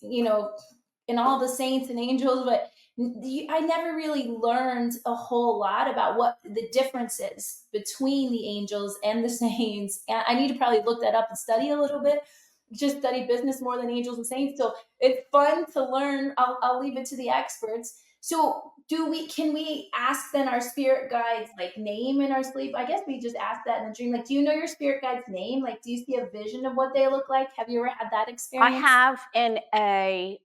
Speaker 2: and all the saints and angels, but I never really learned a whole lot about what the difference is between the angels and the saints. And I need to probably look that up and study a little bit. Just study business more than angels and saints. So it's fun to learn. I'll leave it to the experts. So can we ask then our spirit guides like name in our sleep? I guess we just ask that in a dream. Like, do you know your spirit guide's name? Like, do you see a vision of what they look like? Have you ever had that
Speaker 1: I
Speaker 2: experience?
Speaker 1: have in a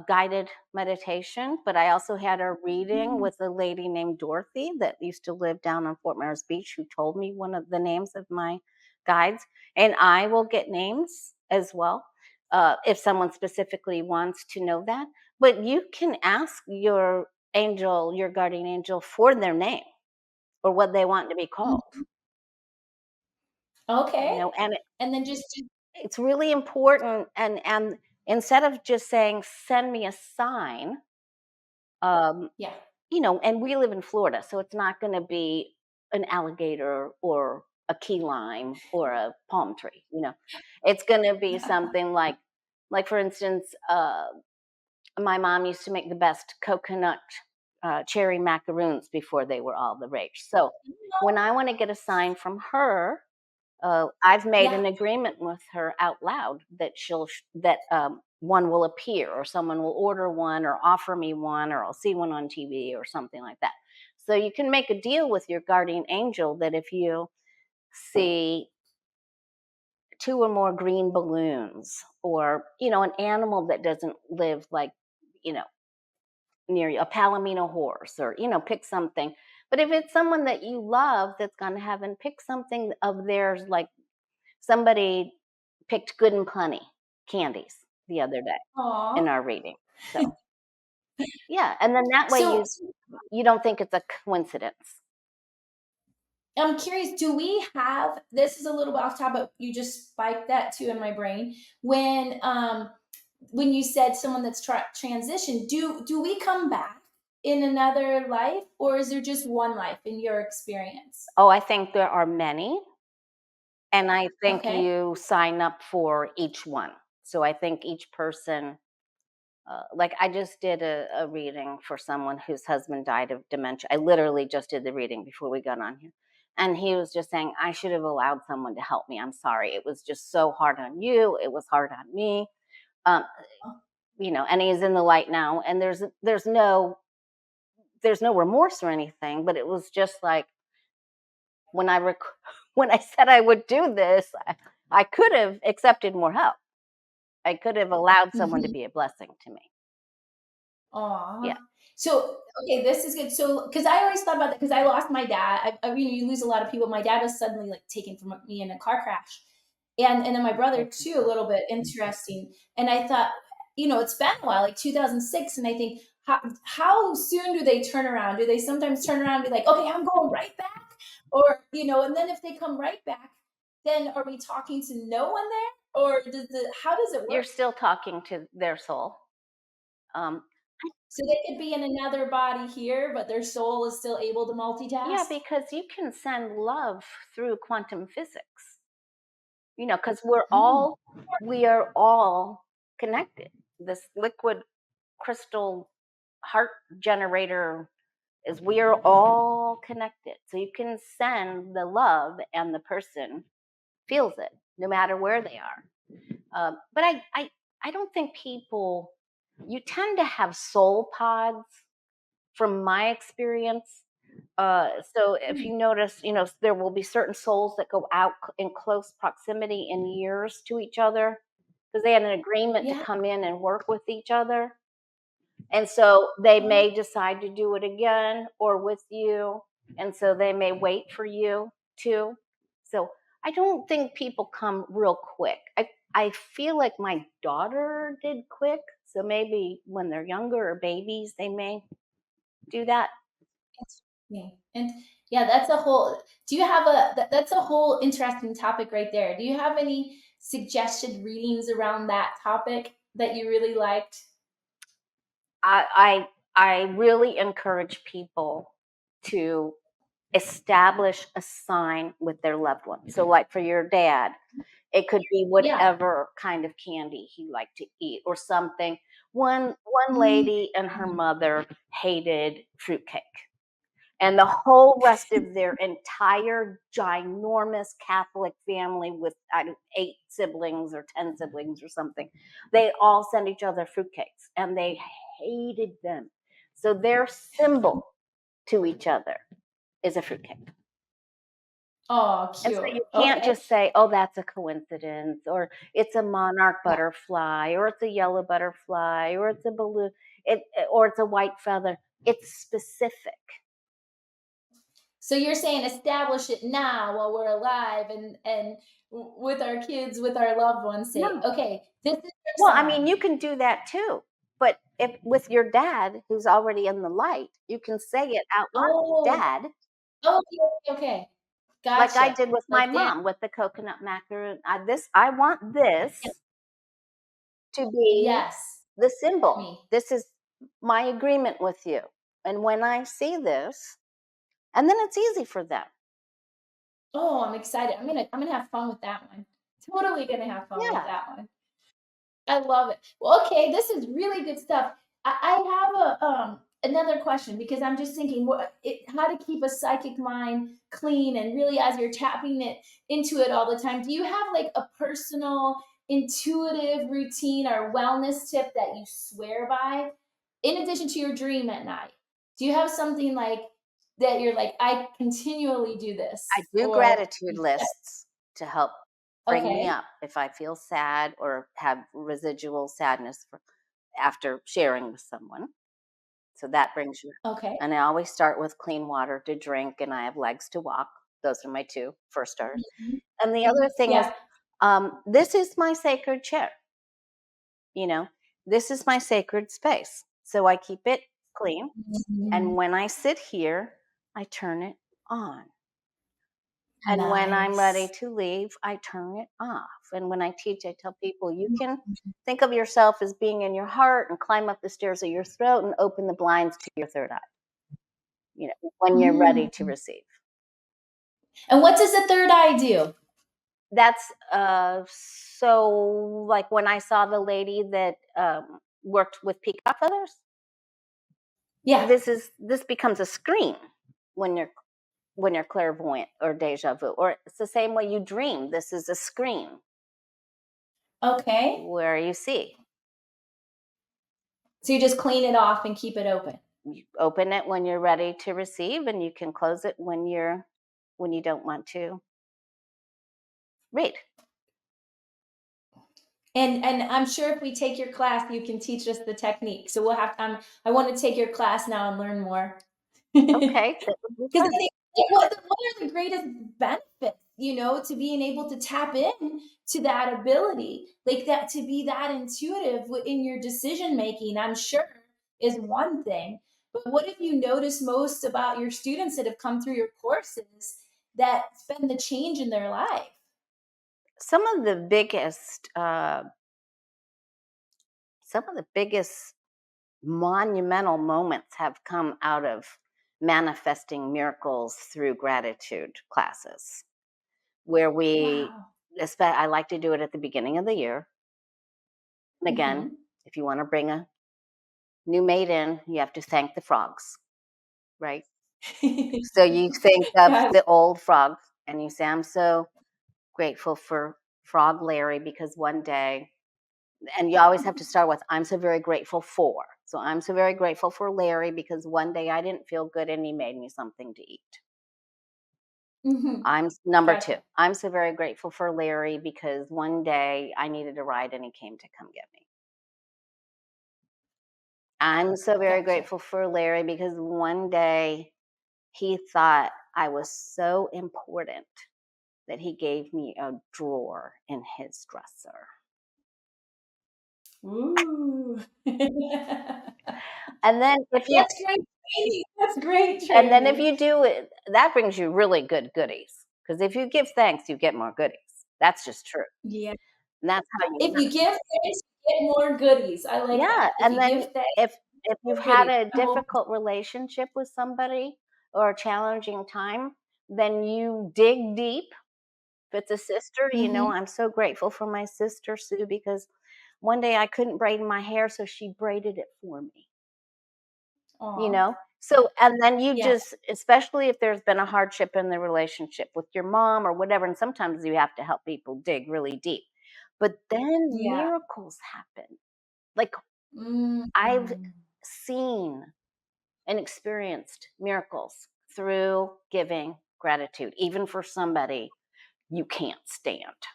Speaker 1: guided meditation, but I also had a reading
Speaker 2: Mm.
Speaker 1: with a lady named Dorothy that used to live down on Fort Myers Beach who told me one of the names of my guides, and I will get names as well if someone specifically wants to know that. But you can ask your angel, your guardian angel, for their name or what they want to be called.
Speaker 2: Mhm. Okay.
Speaker 1: And
Speaker 2: And then just
Speaker 1: it's really important, and instead of just saying send me a sign, um
Speaker 2: yeah.
Speaker 1: and we live in Florida, so it's not going to be an alligator or a key lime or a palm tree. It's going to be something like for instance, my mom used to make the best coconut cherry macaroons before they were all the rage. So when I want to get a sign from her, I've made
Speaker 2: Yeah.
Speaker 1: an agreement with her out loud that one will appear, or someone will order one, or offer me one, or I'll see one on TV, or something like that. So you can make a deal with your guardian angel that if you see two or more green balloons, or an animal that doesn't live like you know near you, a palomino horse, or pick something. But if it's someone that you love that's gone to heaven, pick something of theirs, like somebody picked Good and Plenty candies the other day
Speaker 2: Aw.
Speaker 1: in our reading. So, yeah, and then that way
Speaker 2: So
Speaker 1: you don't think it's a coincidence.
Speaker 2: I'm curious, do we have this is a little bit off topic, but you just spiked that too in my brain. When you said someone that's transitioned, do we come back in another life, or is there just one life in your experience?
Speaker 1: Oh, I think there are many, and I think
Speaker 2: Okay.
Speaker 1: you sign up for each one. So I think each person, like I just did a reading for someone whose husband died of dementia. I literally just did the reading before we got on here. And he was just saying, I should have allowed someone to help me. I'm sorry. It was just so hard on you. It was hard on me. Um, and he's in the light now. And there's no remorse or anything, but it was just like when when I said I would do this, I could have accepted more help. I could have allowed someone to
Speaker 2: Mhm.
Speaker 1: be a blessing to me. Yeah.
Speaker 2: Aw. So, okay, this is good. So, because I always thought about that because I lost my dad. You lose a lot of people. My dad was suddenly like taken from me in a car crash, and then my brother too. A little bit interesting. And I thought, it's been a while, like 2006, and I think, how soon do they turn around? Do they sometimes turn around and be like, okay, I'm going right back? Or, and then if they come right back, then are we talking to no one there? Or how does it
Speaker 1: You're
Speaker 2: work?
Speaker 1: still talking to their soul. Um,
Speaker 2: So they could be in another body here, but their soul is still able to
Speaker 1: yeah,
Speaker 2: multitask?
Speaker 1: because you can send love through quantum physics, because
Speaker 2: Mm.
Speaker 1: we are all connected. This liquid crystal heart generator is we are all connected. So you can send the love and the person feels it no matter where they are. But I don't think people, you tend to have soul pods from my experience. So if
Speaker 2: Mm.
Speaker 1: you notice, there will be certain souls that go out in close proximity in years to each other because they had an agreement to
Speaker 2: Yeah.
Speaker 1: come in and work with each other. And so they
Speaker 2: Oh,
Speaker 1: may decide to do it again or with you. And so they may wait for you too. So I don't think people come real quick. I feel like my daughter did quick. So maybe when they're younger or babies, they may do that.
Speaker 2: interesting. And yeah, that's a whole. Do you have that's a whole interesting topic right there. Do you have any suggested readings around that topic that you really liked?
Speaker 1: I really encourage people to establish a sign with their loved one. So like for your dad, it could be
Speaker 2: Yeah.
Speaker 1: whatever kind of candy he liked to eat or something. One
Speaker 2: Mm.
Speaker 1: lady and her mother hated fruitcake. And the whole rest of their entire ginormous Catholic family with 8 siblings or 10 siblings or something, they all sent each other fruitcakes and they hated them. So their symbol to each other is a fruitcake.
Speaker 2: Oh,
Speaker 1: And so
Speaker 2: cute.
Speaker 1: you can't
Speaker 2: Okay.
Speaker 1: just say, oh, that's a coincidence, or it's a monarch
Speaker 2: Yeah.
Speaker 1: butterfly, or it's a yellow butterfly, or it's a balloon, or it's a white feather. It's specific.
Speaker 2: So you're saying establish it now while we're alive, and with our kids, with our loved ones, say,
Speaker 1: No.
Speaker 2: okay, this is your
Speaker 1: Well, I mean,
Speaker 2: sign.
Speaker 1: you can do that too. But if with your dad who's already in the light, you can say it out loud,
Speaker 2: Oh,
Speaker 1: Dad,
Speaker 2: okay, okay.
Speaker 1: like I
Speaker 2: Gotcha.
Speaker 1: did with my
Speaker 2: Like that.
Speaker 1: mom with the coconut macaroon. I want
Speaker 2: Yep.
Speaker 1: this to be
Speaker 2: Yes.
Speaker 1: the symbol.
Speaker 2: Me.
Speaker 1: This is my agreement with you. And when I see this, and then it's easy for them.
Speaker 2: Oh, I'm excited. I'm gonna have fun with that one. Totally gonna have fun with
Speaker 1: Yeah.
Speaker 2: that one. I love it. Well, okay, this is really good stuff. I have another question because I'm just thinking how to keep a psychic mind clean and really as you're tapping it into it all the time. Do you have like a personal intuitive routine or wellness tip that you swear by in addition to your dream at night? Do you have something like that you're like I continually do
Speaker 1: I
Speaker 2: this
Speaker 1: do
Speaker 2: or
Speaker 1: gratitude lists to help bring me
Speaker 2: okay.
Speaker 1: up if I feel sad or have residual sadness after sharing with someone. So that brings you.
Speaker 2: Okay.
Speaker 1: And I always start with clean water to drink, and I have legs to walk. Those are my two for start.
Speaker 2: Mhm.
Speaker 1: And the other thing is,
Speaker 2: Yeah.
Speaker 1: this is my sacred chair. You know, this is my sacred space. So I keep it clean. And
Speaker 2: Mhm.
Speaker 1: when I sit here, I turn it on. And when I'm ready
Speaker 2: Nice.
Speaker 1: to leave, I turn it off. And when I teach, I tell people you can think of yourself as being in your heart and climb up the stairs of your throat and open the blinds to your third eye, when you're ready to
Speaker 2: Mm.
Speaker 1: receive.
Speaker 2: And what does the third eye do?
Speaker 1: That's so like when I saw the lady that worked with peacock feathers,
Speaker 2: Yeah.
Speaker 1: this becomes a screen when you're clairvoyant or deja vu, or it's the same way you dream. This is a screen
Speaker 2: Okay.
Speaker 1: where you see.
Speaker 2: So you just clean it off and keep it open.
Speaker 1: You open it when you're ready to receive, and you can close it when you don't want to read.
Speaker 2: And I'm sure if we take your class, you can teach us the technique. So we'll have I want to take your class now and learn more.
Speaker 1: Okay, that would be
Speaker 2: Because I
Speaker 1: fun.
Speaker 2: think what are the greatest benefits, to being able to tap in to that ability, like that, to be that intuitive in your decision making. I'm sure is one thing. But what have you noticed most about your students that have come through your courses that's been the change in their life?
Speaker 1: Some of the biggest, some of the biggest monumental moments have come out of manifesting miracles through gratitude classes, where
Speaker 2: Wow.
Speaker 1: I like to do it at the beginning of the year. And again,
Speaker 2: Hmm.
Speaker 1: if you want to bring a new mate in, you have to thank the frogs, right? So you think of
Speaker 2: Guys.
Speaker 1: the old frog and you say, I'm so grateful for Frog Larry because one day, and you always have to start with, I'm so very grateful for. So I'm so very grateful for Larry because one day I didn't feel good and he made me something to eat.
Speaker 2: Hmm.
Speaker 1: I'm number two.
Speaker 2: Gotcha.
Speaker 1: I'm so very grateful for Larry because one day I needed a ride and he came to come get me. I'm so very
Speaker 2: Gotcha.
Speaker 1: grateful for Larry because one day he thought I was so important that he gave me a drawer in his dresser.
Speaker 2: Ooh.
Speaker 1: And then if you
Speaker 2: That's great training. That's great
Speaker 1: and then if
Speaker 2: training.
Speaker 1: you do it, that brings you really good goodies. Because if you give thanks, you get more goodies. That's just true.
Speaker 2: Yeah.
Speaker 1: And that's how you
Speaker 2: If
Speaker 1: learn.
Speaker 2: you give thanks, you get more goodies. I like
Speaker 1: Yeah.
Speaker 2: that. If
Speaker 1: And
Speaker 2: you
Speaker 1: then
Speaker 2: give thanks,
Speaker 1: if you've
Speaker 2: more
Speaker 1: had
Speaker 2: goodies.
Speaker 1: a
Speaker 2: I hope.
Speaker 1: difficult relationship with somebody or a challenging time, then you dig deep. If it's a sister,
Speaker 2: Mhm.
Speaker 1: I'm so grateful for my sister Sue because one day I couldn't braid my hair, so she braided it for me. you
Speaker 2: Aw.
Speaker 1: know so and then you
Speaker 2: Yes.
Speaker 1: just, especially if there's been a hardship in the relationship with your mom or whatever, and sometimes you have to help people dig really deep, but then
Speaker 2: Yeah.
Speaker 1: miracles happen. Like, I've
Speaker 2: Mhm.
Speaker 1: seen and experienced miracles through giving gratitude, even for somebody you can't stand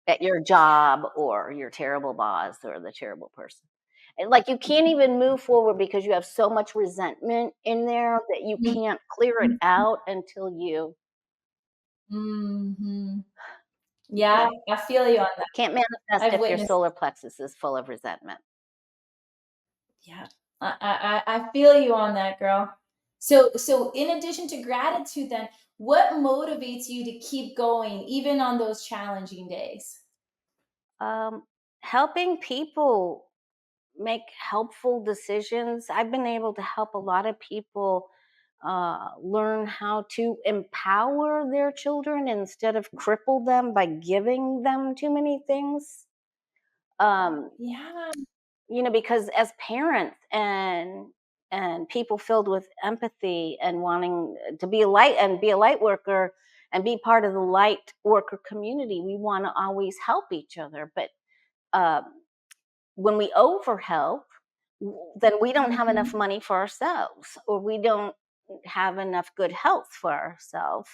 Speaker 1: at your job or your terrible boss or the terrible person. And like, you can't even move forward because you have so much resentment in there that you
Speaker 2: Mhm.
Speaker 1: can't clear it out until you
Speaker 2: Mhm.
Speaker 1: yeah,
Speaker 2: Yeah, I feel you on that.
Speaker 1: can't manifest
Speaker 2: I've
Speaker 1: if your
Speaker 2: witnessed.
Speaker 1: solar plexus is full of resentment.
Speaker 2: Yeah. I feel you on that, girl. So in addition to gratitude then, what motivates you to keep going even on those challenging days?
Speaker 1: um, Helping people make helpful decisions. I've been able to help a lot of people learn how to empower their children instead of cripple them by giving them too many things. Um,
Speaker 2: Yeah.
Speaker 1: because as parents and people filled with empathy and wanting to be a light worker and be part of the light worker community, we want to always help each other. But um, when we overhelp, then we don't have enough
Speaker 2: Mhm.
Speaker 1: money for ourselves, or we don't have enough good health for ourselves.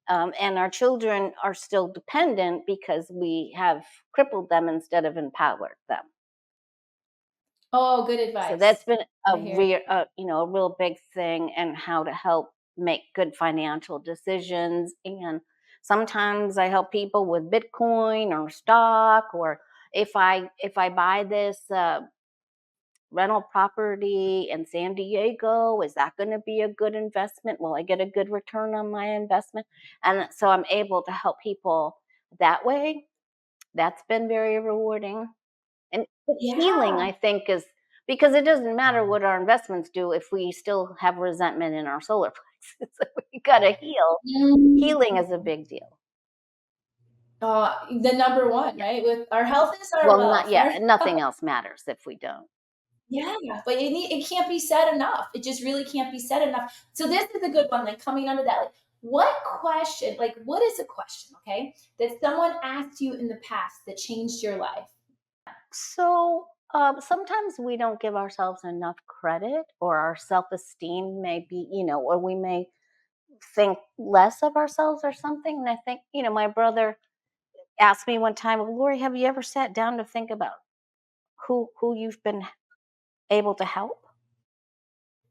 Speaker 1: And our children are still dependent because we have crippled them instead of empowered them.
Speaker 2: Oh, good
Speaker 1: So that's
Speaker 2: advice.
Speaker 1: been a
Speaker 2: I hear.
Speaker 1: real big thing, and how to help make good financial decisions. And sometimes I help people with Bitcoin or stock, or if I buy this rental property in San Diego, is that going to be a good investment? Will I get a good return on my investment? And so I'm able to help people that way. That's been very rewarding. And healing,
Speaker 2: Yeah.
Speaker 1: I think, is because it doesn't matter what our investments do if we still have resentment in our solar plexus. So we got to heal.
Speaker 2: Mm.
Speaker 1: Healing is a big deal.
Speaker 2: The number one,
Speaker 1: Yeah.
Speaker 2: right? With our health is our
Speaker 1: Well, not
Speaker 2: wealth.
Speaker 1: yeah, nothing else matters if we don't.
Speaker 2: Yeah, but it can't be said enough. It just really can't be said enough. So this is a good one. Like coming under that, like what question? Like what is a question? Okay, that someone asked you in the past that changed your life.
Speaker 1: So sometimes we don't give ourselves enough credit, or our self-esteem may be, or we may think less of ourselves or something. And I think, my brother asked me one time, well, Lori, have you ever sat down to think about who you've been able to help?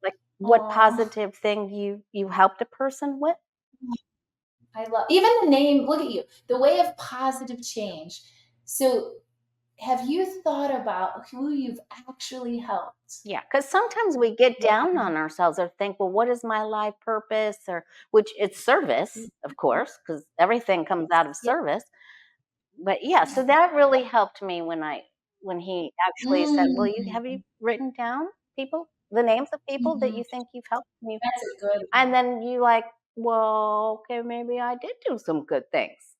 Speaker 1: Like, what
Speaker 2: Oh,
Speaker 1: positive thing you helped a person with?
Speaker 2: I love even the name. Look at you, the way of positive change. So have you thought about who you've actually helped?
Speaker 1: Yeah, because sometimes we get
Speaker 2: Yeah.
Speaker 1: down on ourselves or think, well, what is my life purpose? Or which it's service, of course, because everything comes out of
Speaker 2: Yeah.
Speaker 1: service. But yeah, so that really helped me when he actually said, well, you have
Speaker 2: Mm,
Speaker 1: you written down people, the names of people that
Speaker 2: mhm.
Speaker 1: you think you've helped me?
Speaker 2: That's a good
Speaker 1: And
Speaker 2: one.
Speaker 1: then you like, well, okay, maybe I did do some good things.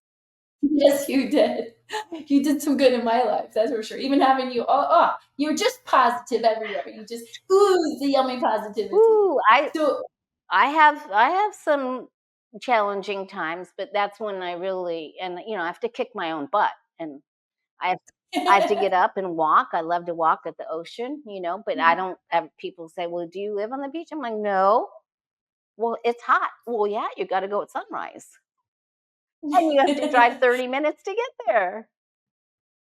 Speaker 2: Yes, you did. You did some good in my life, that's for sure. Even having you, you're just positive everywhere. You just ooze the yummy positivity.
Speaker 1: Ooh,
Speaker 2: So,
Speaker 1: I have some challenging times, but that's when I really and I have to kick my own butt and I have I have to get up and walk. I love to walk at the ocean, but I don't have people say, "Well, do you live on the beach?" I'm like, "No." "Well, it's hot." "Well, yeah, you got to go at sunrise." And you have to drive 30 minutes to get there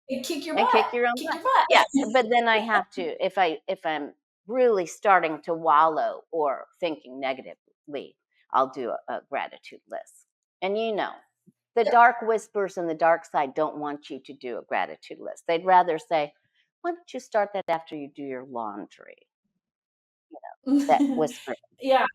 Speaker 2: and kick your
Speaker 1: and
Speaker 2: butt.
Speaker 1: kick your own
Speaker 2: Kick
Speaker 1: butt.
Speaker 2: your
Speaker 1: Yeah,
Speaker 2: butt.
Speaker 1: but then I have to if I'm really starting to wallow or thinking negatively, I'll do a gratitude list. And the dark whispers and the dark side don't want you to do a gratitude list. They'd rather say, "Why don't you start that after you do your laundry?" That whisper.
Speaker 2: Yeah.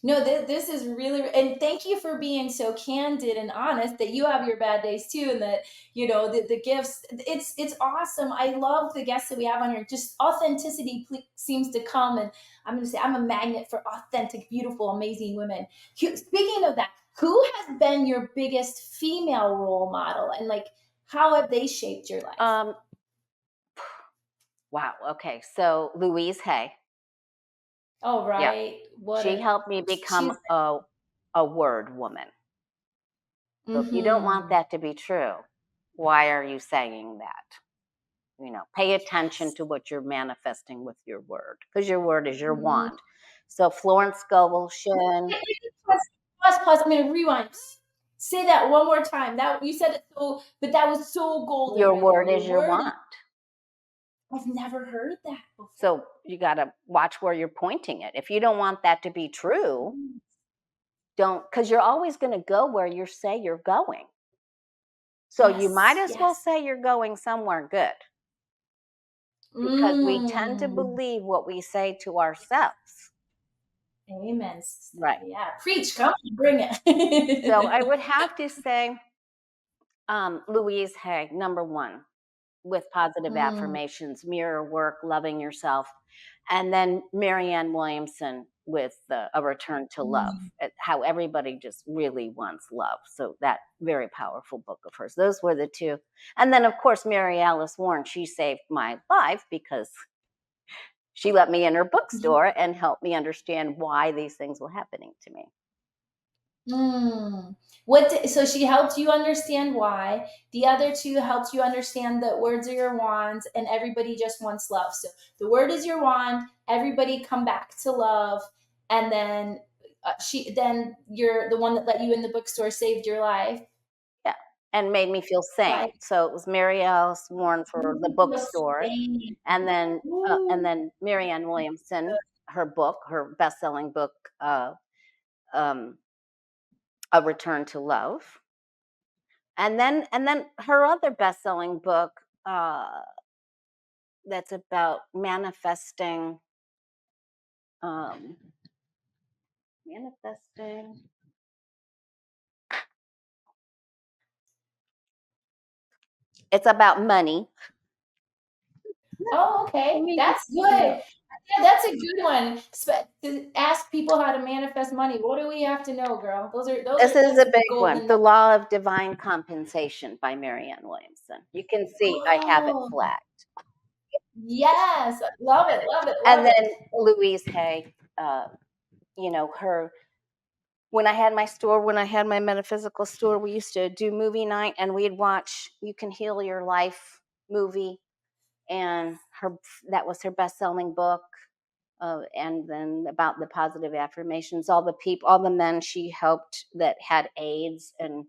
Speaker 2: No, this is really, and thank you for being so candid and honest that you have your bad days too, and that the gifts. It's awesome. I love the guests that we have on here. Just authenticity seems to come, and I'm going to say I'm a magnet for authentic, beautiful, amazing women. Speaking of that, who has been your biggest female role model, and like how have they shaped your life?
Speaker 1: Um, wow. Okay. So Louise Hay.
Speaker 2: Oh,
Speaker 1: Yeah.
Speaker 2: right. What
Speaker 1: She
Speaker 2: a
Speaker 1: helped me
Speaker 2: she's.
Speaker 1: become a word woman. So if you don't want
Speaker 2: Mm-hmm.
Speaker 1: that to be true, why are you saying that? Pay attention
Speaker 2: Yes.
Speaker 1: to what you're manifesting with your word because your word is your
Speaker 2: Mm.
Speaker 1: wand. So Florence Scovel Shinn,
Speaker 2: Pause, pause, pause. I'm gonna rewind. Say that one more time. That you said it so, but that was so golden
Speaker 1: your
Speaker 2: right there.
Speaker 1: word
Speaker 2: Your
Speaker 1: is your
Speaker 2: word is.
Speaker 1: wand.
Speaker 2: I've never heard that before.
Speaker 1: So you got to watch where you're pointing it. If you don't want that to be true,
Speaker 2: Mm.
Speaker 1: don't, because you're always going to go where you say you're going. So you might
Speaker 2: Yes,
Speaker 1: as well
Speaker 2: yes.
Speaker 1: say you're going somewhere good because we tend to
Speaker 2: Mm.
Speaker 1: believe what we say to ourselves.
Speaker 2: Amen, sister.
Speaker 1: Right.
Speaker 2: Yeah, preach. Come on, bring
Speaker 1: So I
Speaker 2: it.
Speaker 1: would have to say Louise Hay, number one, with positive
Speaker 2: Mm,
Speaker 1: affirmations, mirror work, loving yourself. And then Marianne Williamson with A Return to Love,
Speaker 2: mm.
Speaker 1: how everybody just really wants love. So that very powerful book of hers. Those were the two. And then, of course, Mary Alice Warren, she saved my life because she let me in her bookstore and helped me understand why these things were happening to me.
Speaker 2: Mm. So she helped you understand why. The other two helped you understand that words are your wands and everybody just wants love. So the word is your wand, everybody come back to love. And then then you're the one that let you in the bookstore saved your life.
Speaker 1: Yeah. And made me feel sane.
Speaker 2: Like,
Speaker 1: So it was Mary Alice Warren for the
Speaker 2: just
Speaker 1: bookstore.
Speaker 2: saying.
Speaker 1: And
Speaker 2: Ooh,
Speaker 1: then Marianne Williamson, her book, her best-selling book, um, A Return to Love, and then her other best-selling book that's about um, manifesting. It's about money.
Speaker 2: oh,
Speaker 1: Let
Speaker 2: okay.
Speaker 1: me just
Speaker 2: That's
Speaker 1: pull it
Speaker 2: good.
Speaker 1: up.
Speaker 2: Yeah, that's a good one. To ask people how to manifest money. What do we have to know, girl?
Speaker 1: This is
Speaker 2: That's
Speaker 1: a
Speaker 2: a
Speaker 1: big one.
Speaker 2: golden.
Speaker 1: The Law of Divine Compensation by Marianne Williamson. You can see I have it
Speaker 2: Oh,
Speaker 1: flat.
Speaker 2: yes. Love it, love it,
Speaker 1: And
Speaker 2: love it.
Speaker 1: then Louise Hay, her when I had my store, when I had my metaphysical store, we used to do movie night and we'd watch You Can Heal Your Life movie. And that was her best selling book. And then about the positive affirmations, all the men she helped that had AIDS and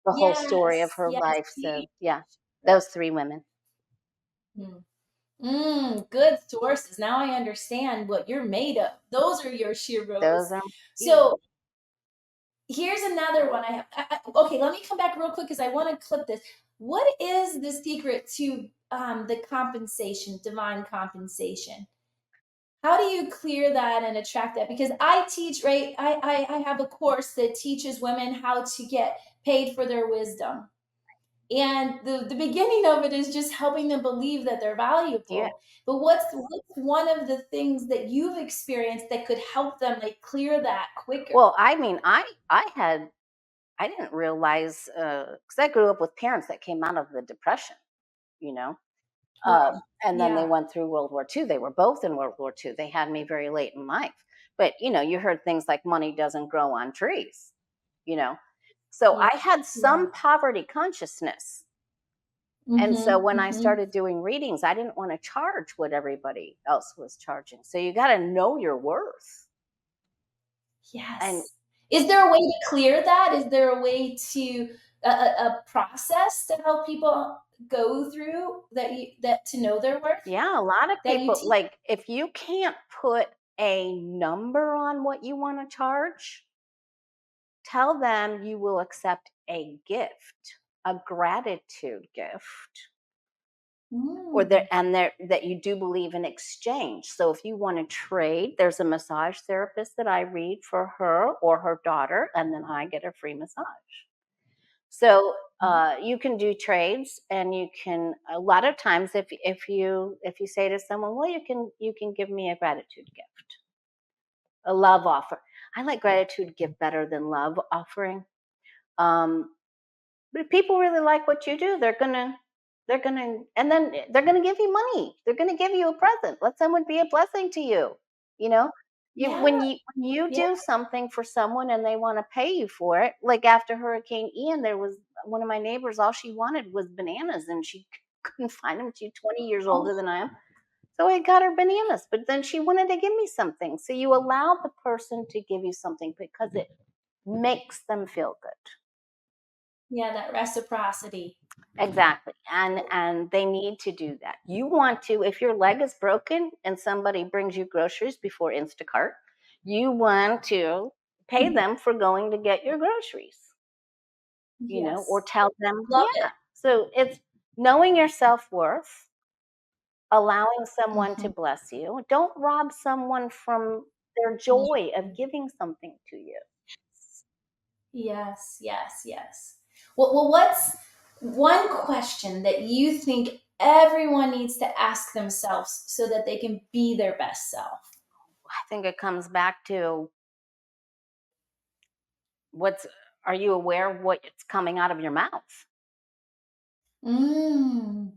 Speaker 1: the whole story of
Speaker 2: Yes,
Speaker 1: her
Speaker 2: yes.
Speaker 1: life. So,
Speaker 2: See?
Speaker 1: yeah, those three women.
Speaker 2: Mm. Good sources. Now I understand what you're made of. Those are your sheroes.
Speaker 1: Those are,
Speaker 2: So here's another one I have. Okay, let me come back real quick because I want to clip this. what is the secret to the compensation, divine compensation? How do you clear that and attract that? Because I teach, right? I have a course that teaches women how to get paid for their wisdom. And the beginning of it is just helping them believe that they're
Speaker 1: Yeah.
Speaker 2: valuable. But what's one of the things that you've experienced that could help them like clear that quicker?
Speaker 1: Well, I mean, I didn't realize because I grew up with parents that came out of the Depression, you know,
Speaker 2: Wow.
Speaker 1: and then they
Speaker 2: Yeah.
Speaker 1: went through World War II. They were both in World War II. They had me very late in life, but you heard things like money doesn't grow on trees, you know. So
Speaker 2: Yeah.
Speaker 1: I had
Speaker 2: Yeah.
Speaker 1: some poverty consciousness. And so
Speaker 2: Mm-hmm.
Speaker 1: when I
Speaker 2: Mm-hmm.
Speaker 1: started doing readings, I didn't want to charge what everybody else was charging. So you got to know your worth. And
Speaker 2: Yes. Is there a way to clear that? Is there a way to a process to help people go through that to know their worth
Speaker 1: yeah, a lot of
Speaker 2: that you
Speaker 1: people,
Speaker 2: teach?
Speaker 1: like, if you can't put a number on what you want to charge, tell them you will accept a gift, a gratitude gift, or
Speaker 2: Mm.
Speaker 1: that you do believe in exchange. So if you want to trade, there's a massage therapist that I read for her or her daughter, and then I get a free massage. So you can do trades, and you can a lot of times if you say to someone, well, you can give me a gratitude gift, a love offer. I like gratitude gift better than love offering. Um, but if people really like what you do, and then they're gonna give you money. They're gonna give you a present. Let someone be a blessing to you. You know,
Speaker 2: Yeah.
Speaker 1: when you
Speaker 2: Yeah.
Speaker 1: do something for someone and they want to pay you for it, like after Hurricane Ian, there was one of my neighbors. All she wanted was bananas, and she couldn't find them. She's 20 years
Speaker 2: Oh,
Speaker 1: older than I am. So I got her bananas, but then she wanted to give me something. So you allow the person to give you something because it makes them feel good.
Speaker 2: yeah, that reciprocity.
Speaker 1: Exactly. And they need to do that. You want to, if your leg is broken and somebody brings you groceries before Instacart, you want to pay
Speaker 2: Mhm.
Speaker 1: them for going to get your groceries, or
Speaker 2: Yes.
Speaker 1: tell them,
Speaker 2: Love
Speaker 1: yeah.
Speaker 2: it.
Speaker 1: So it's knowing your self-worth, allowing someone to
Speaker 2: Mhm.
Speaker 1: bless you. Don't rob someone from their joy of giving something to you.
Speaker 2: Yes, yes, yes. Well, what's one question that you think everyone needs to ask themselves so that they can be their best self?
Speaker 1: I think it comes back to what's are you aware of what's coming out of your mouth?
Speaker 2: Mm.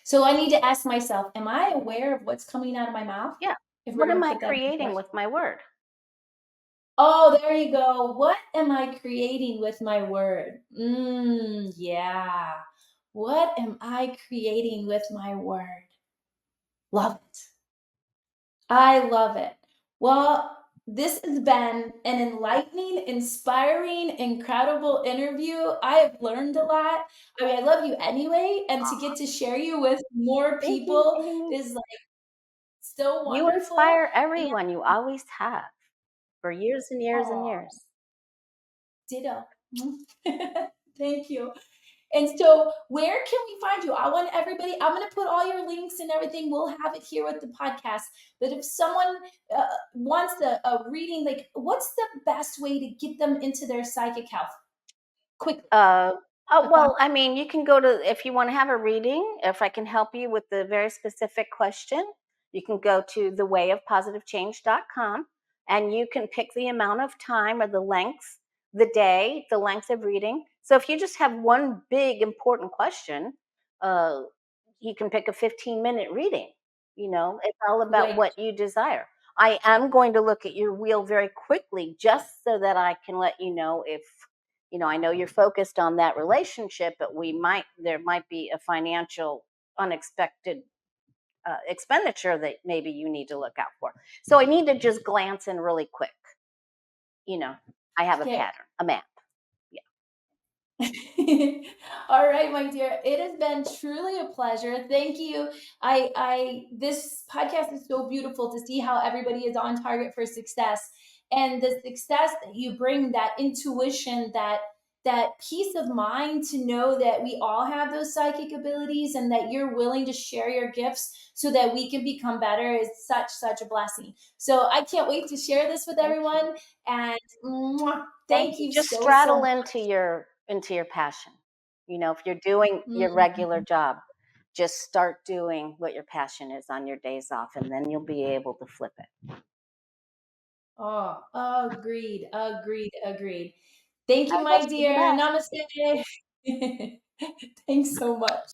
Speaker 2: So I need to ask myself, am I aware of what's coming out of my mouth?
Speaker 1: Yeah.
Speaker 2: If we're
Speaker 1: What
Speaker 2: going
Speaker 1: am
Speaker 2: to
Speaker 1: I
Speaker 2: put that in
Speaker 1: creating
Speaker 2: question.
Speaker 1: with my word?
Speaker 2: Oh, there you go. What am I creating with my word? Yeah. What am I creating with my word? Love it. I love it. Well, this has been an enlightening, inspiring, incredible interview. I have learned a lot. I mean, I love you anyway, and to get to share you with more
Speaker 1: Thank you,
Speaker 2: people
Speaker 1: Amy.
Speaker 2: is like so
Speaker 1: You
Speaker 2: wonderful.
Speaker 1: inspire everyone. You always have for years and years and
Speaker 2: Oh,
Speaker 1: years.
Speaker 2: ditto. Thank you. And so, where can we find you? I want everybody, I'm going to put all your links and everything. We'll have it here with the podcast. But if someone wants a reading, like, what's the best way to get them into their psychic health? Quick.
Speaker 1: Uh, well, I mean, you can go to, if you want to have a reading, if I can help you with the very specific question, you can go to thewayofpositivechange.com, and you can pick the amount of time or the length, the day, the length of reading. So if you just have one big important question, uh, you can pick a 15-minute reading. It's all about
Speaker 2: Great.
Speaker 1: what you desire. I am going to look at your wheel very quickly just so that I can let you know if I know you're focused on that relationship, but there might be a financial unexpected expenditure that maybe you need to look out for. So I need to just glance in really quick. You know, I have a
Speaker 2: Okay.
Speaker 1: pattern, a map. Yeah.
Speaker 2: All right, my dear. It has been truly a pleasure. Thank you. This podcast is so beautiful to see how everybody is on target for success, and the success that you bring, that intuition, that peace of mind to know that we all have those psychic abilities and that you're willing to share your gifts so that we can become better is such a blessing. So I can't wait to share this with
Speaker 1: Thank you.
Speaker 2: everyone. And
Speaker 1: Thank
Speaker 2: thank
Speaker 1: you.
Speaker 2: you
Speaker 1: Just
Speaker 2: so
Speaker 1: straddle
Speaker 2: much.
Speaker 1: into your passion. You know, if you're doing your regular
Speaker 2: Mhm.
Speaker 1: job, just start doing what your passion is on your days off, and then you'll be able to flip it.
Speaker 2: Oh, agreed. Thank you,
Speaker 1: I will
Speaker 2: my
Speaker 1: see you
Speaker 2: dear.
Speaker 1: back.
Speaker 2: Namaste. Thanks so much.